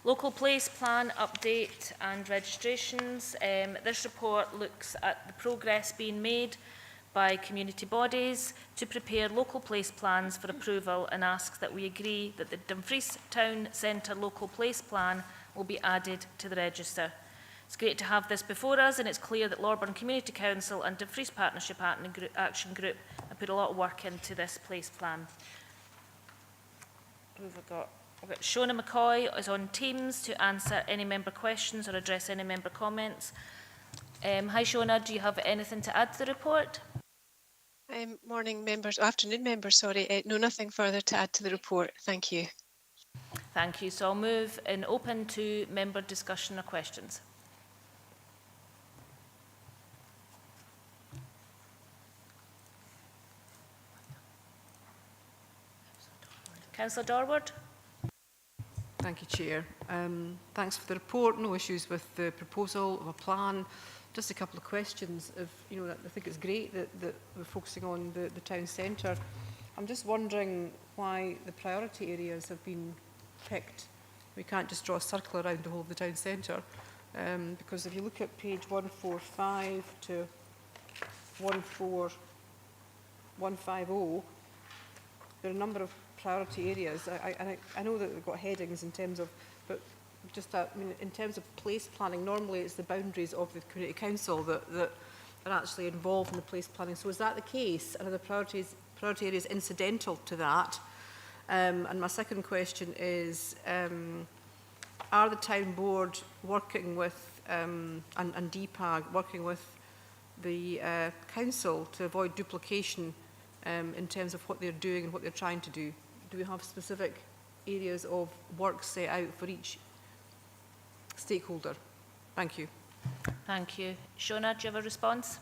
Local place plan update and registrations. This report looks at the progress being made by community bodies to prepare local place plans for approval and asks that we agree that the Dumfries Town Centre local place plan will be added to the register. It's great to have this before us, and it's clear that Lorburn Community Council and Dumfries Partnership Action Group have put a lot of work into this place plan. Who have we got? We've got Shona McCoy is on Teams to answer any member questions or address any member comments. Hi Shona, do you have anything to add to the report? Morning members, afternoon members, sorry. No, nothing further to add to the report. Thank you. Thank you. So I'll move in open to member discussion or questions. Councillor Dorward. Thank you, Chair. Thanks for the report. No issues with the proposal of a plan. Just a couple of questions. I think it's great that we're focusing on the town centre. I'm just wondering why the priority areas have been picked. We can't just draw a circle around the whole of the town centre, because if you look at page 145 to 14150, there are a number of priority areas. I know that we've got headings in terms of, but just in terms of place planning, normally it's the boundaries of the community council that are actually involved in the place planning. So is that the case? And are the priority areas incidental to that? And my second question is, are the town board working with, and DPAG working with the council to avoid duplication in terms of what they're doing and what they're trying to do? Do we have specific areas of work set out for each stakeholder? Thank you. Thank you. Shona, do you have a response?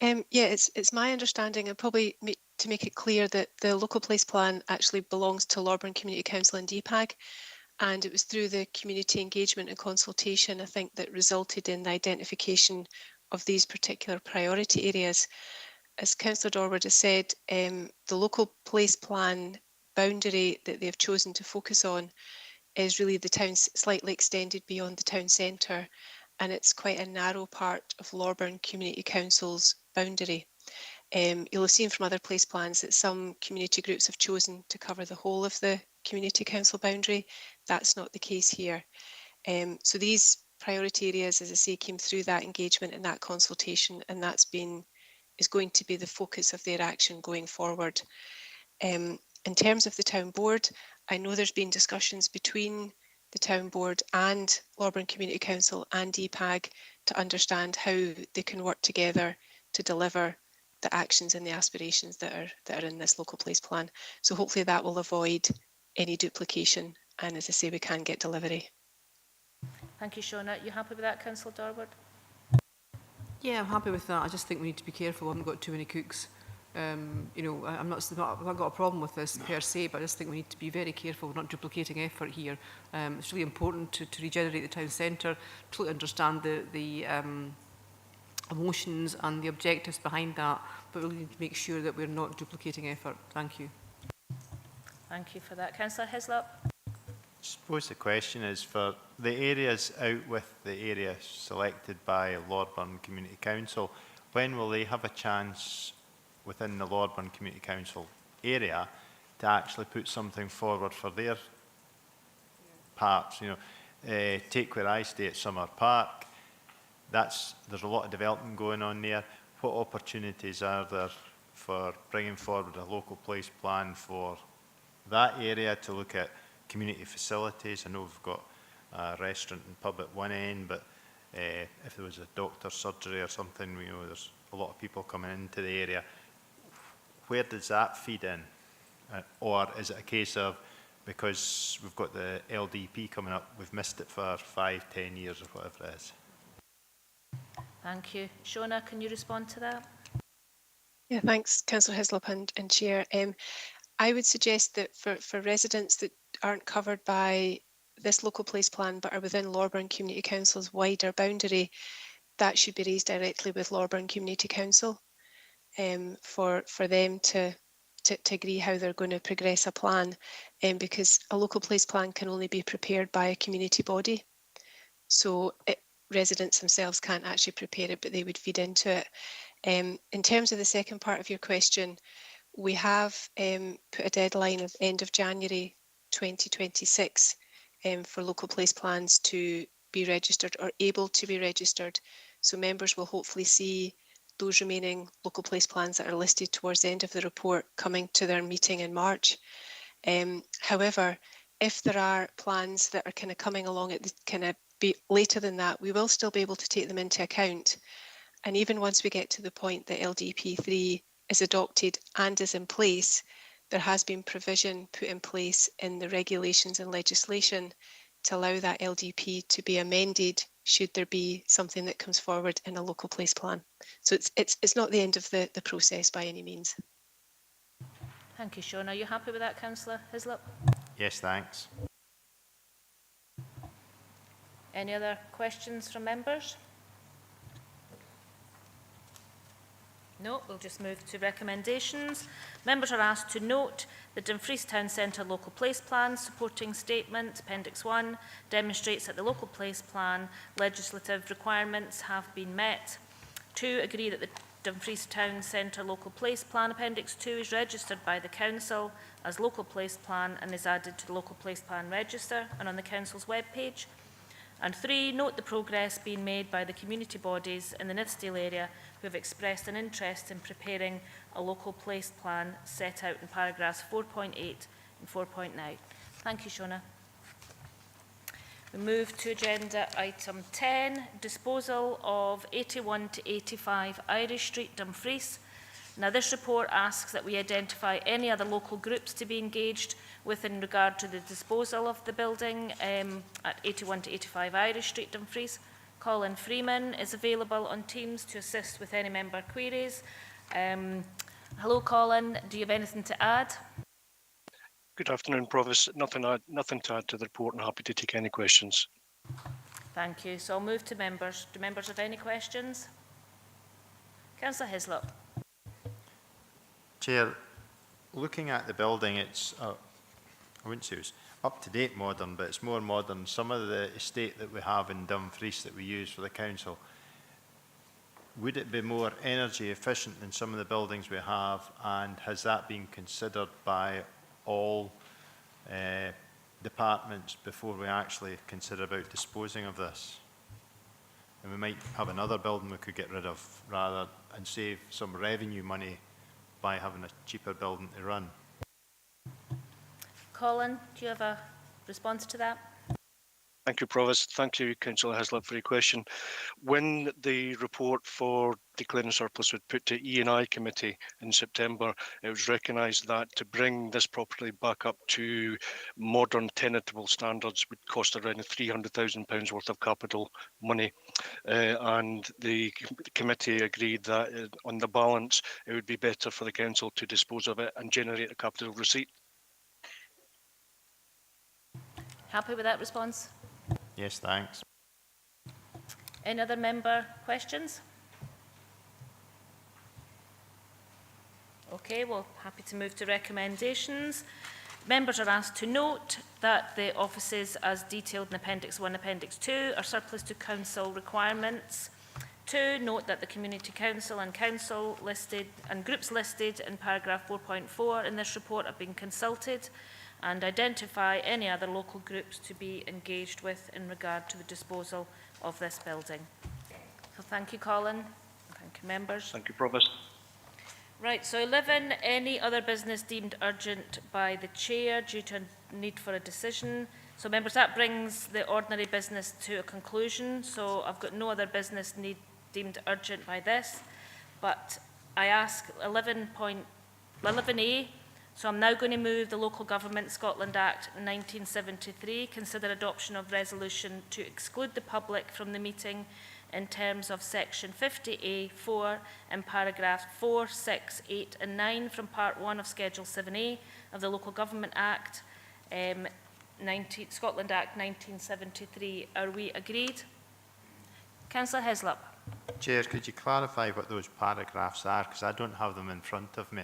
Yeah, it's my understanding, and probably to make it clear, that the local place plan actually belongs to Lorburn Community Council and DPAG, and it was through the community engagement and consultation, I think, that resulted in the identification of these particular priority areas. As Councillor Dorward has said, the local place plan boundary that they've chosen to focus on is really the town, slightly extended beyond the town centre, and it's quite a narrow part of Lorburn Community Council's boundary. You'll have seen from other place plans that some community groups have chosen to cover the whole of the community council boundary. That's not the case here. So these priority areas, as I say, came through that engagement and that consultation, and that's is going to be the focus of their action going forward. In terms of the town board, I know there's been discussions between the town board and Lorburn Community Council and DPAG to understand how they can work together to deliver the actions and the aspirations that are in this local place plan. So hopefully that will avoid any duplication, and as I say, we can get delivery. Thank you, Shona. You happy with that, Councillor Dorward? Yeah, I'm happy with that. I just think we need to be careful. We haven't got too many cooks. I've not got a problem with this per se, but I just think we need to be very careful. We're not duplicating effort here. It's really important to regenerate the town centre, totally understand the emotions and the objectives behind that, but we really need to make sure that we're not duplicating effort. Thank you. Thank you for that. Councillor Hislop. I suppose the question is for the areas out with the area selected by Lordburn Community Council, when will they have a chance within the Lordburn Community Council area to actually put something forward for their parks? You know, take where I stay at Summer Park. There's a lot of development going on there. What opportunities are there for bringing forward a local place plan for that area to look at community facilities? I know we've got a restaurant and pub at one end, but if there was a doctor's surgery or something, you know, there's a lot of people coming into the area. Where does that feed in? Or is it a case of, because we've got the LDP coming up, we've missed it for 5, 10 years or whatever it is? Thank you. Shona, can you respond to that? Yeah, thanks, Councillor Hislop and Chair. I would suggest that for residents that aren't covered by this local place plan but are within Lorburn Community Council's wider boundary, that should be raised directly with Lorburn Community Council for them to agree how they're going to progress a plan, because a local place plan can only be prepared by a community body. So residents themselves can't actually prepare it, but they would feed into it. In terms of the second part of your question, we have put a deadline of end of January 2026 for local place plans to be registered or able to be registered. So members will hopefully see those remaining local place plans that are listed towards the end of the report coming to their meeting in March. However, if there are plans that are kind of coming along at the kind of be later than that, we will still be able to take them into account. And even once we get to the point that LDP3 is adopted and is in place, there has been provision put in place in the regulations and legislation to allow that LDP to be amended should there be something that comes forward in a local place plan. So it's not the end of the process by any means. Thank you, Shona. Are you happy with that, Councillor Hislop? Yes, thanks. Any other questions from members? No, we'll just move to recommendations. Members are asked to note the Dumfries Town Centre Local Place Plan supporting statement, Appendix 1, demonstrates that the local place plan legislative requirements have been met. 2, agree that the Dumfries Town Centre Local Place Plan, Appendix 2, is registered by the Council as local place plan and is added to the local place plan register and on the Council's webpage. And 3, note the progress being made by the community bodies in the Nithsdale area who have expressed an interest in preparing a local place plan set out in paragraphs 4.8 and 4.9. Thank you, Shona. We move to agenda item 10, disposal of 81 to 85 Irish Street, Dumfries. Now, this report asks that we identify any other local groups to be engaged with in regard to the disposal of the building at 81 to 85 Irish Street, Dumfries. Colin Freeman is available on Teams to assist with any member queries. Hello, Colin. Do you have anything to add? Good afternoon, Provost. Nothing to add to the report, and happy to take any questions. Thank you. So I'll move to members. Do members have any questions? Councillor Hislop. Chair, looking at the building, it's, I wouldn't say it's up-to-date modern, but it's more modern. Some of the estate that we have in Dumfries that we use for the council, would it be more energy efficient than some of the buildings we have, and has that been considered by all departments before we actually consider about disposing of this? And we might have another building we could get rid of rather and save some revenue money by having a cheaper building to run. Colin, do you have a response to that? Thank you, Provost. Thank you, Councillor Hislop, for your question. When the report for declaring surplus was put to E&I committee in September, it was recognised that to bring this property back up to modern tenantable standards would cost around £300,000 worth of capital money. And the committee agreed that on the balance, it would be better for the council to dispose of it and generate a capital receipt. Happy with that response? Yes, thanks. Any other member questions? Okay, well, happy to move to recommendations. Members are asked to note that the offices as detailed in Appendix 1, Appendix 2 are surplus to council requirements. 2, note that the Community Council and council listed and groups listed in paragraph 4.4 in this report have been consulted, and identify any other local groups to be engaged with in regard to the disposal of this building. So thank you, Colin. Thank you, members. Thank you, Provost. Right, so 11, any other business deemed urgent by the chair due to a need for a decision. So members, that brings the ordinary business to a conclusion. So I've got no other business deemed urgent by this, but I ask 11A, so I'm now going to move the Local Government Scotland Act 1973, consider adoption of resolution to exclude the public from the meeting in terms of section 50A4 and paragraphs 4, 6, 8 and 9 from part 1 of Schedule 7A of the Local Government Act, Scotland Act 1973. Are we agreed? Councillor Hislop. Chair, could you clarify what those paragraphs are, because I don't have them in front of me.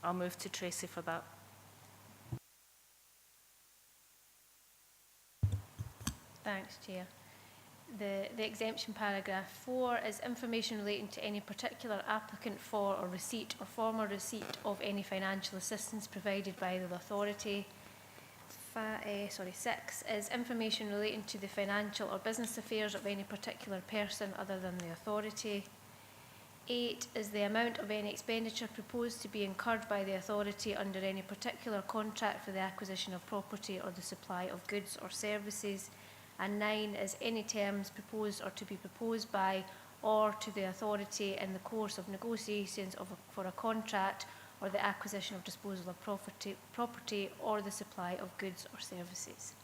I'll move to Tracy for that. Thanks, Chair. The exemption paragraph 4 is information relating to any particular applicant for or receipt or former receipt of any financial assistance provided by the authority. 6 is information relating to the financial or business affairs of any particular person other than the authority. 8 is the amount of any expenditure proposed to be incurred by the authority under any particular contract for the acquisition of property or the supply of goods or services. And 9 is any terms proposed or to be proposed by or to the authority in the course of negotiations for a contract or the acquisition or disposal of property or the supply of goods or services.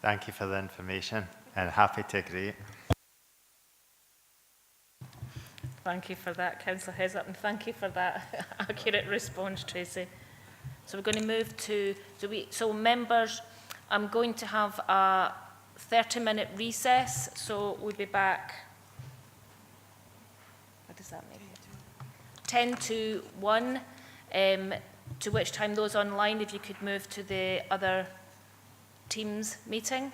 Thank you for the information and happy to agree. Thank you for that, Councillor Hislop, and thank you for that accurate response, Tracy. So we're going to move to, so members, I'm going to have a 30-minute recess, so we'll be back, what does that mean? 10 to 1, to which time those online, if you could move to the other Teams meeting.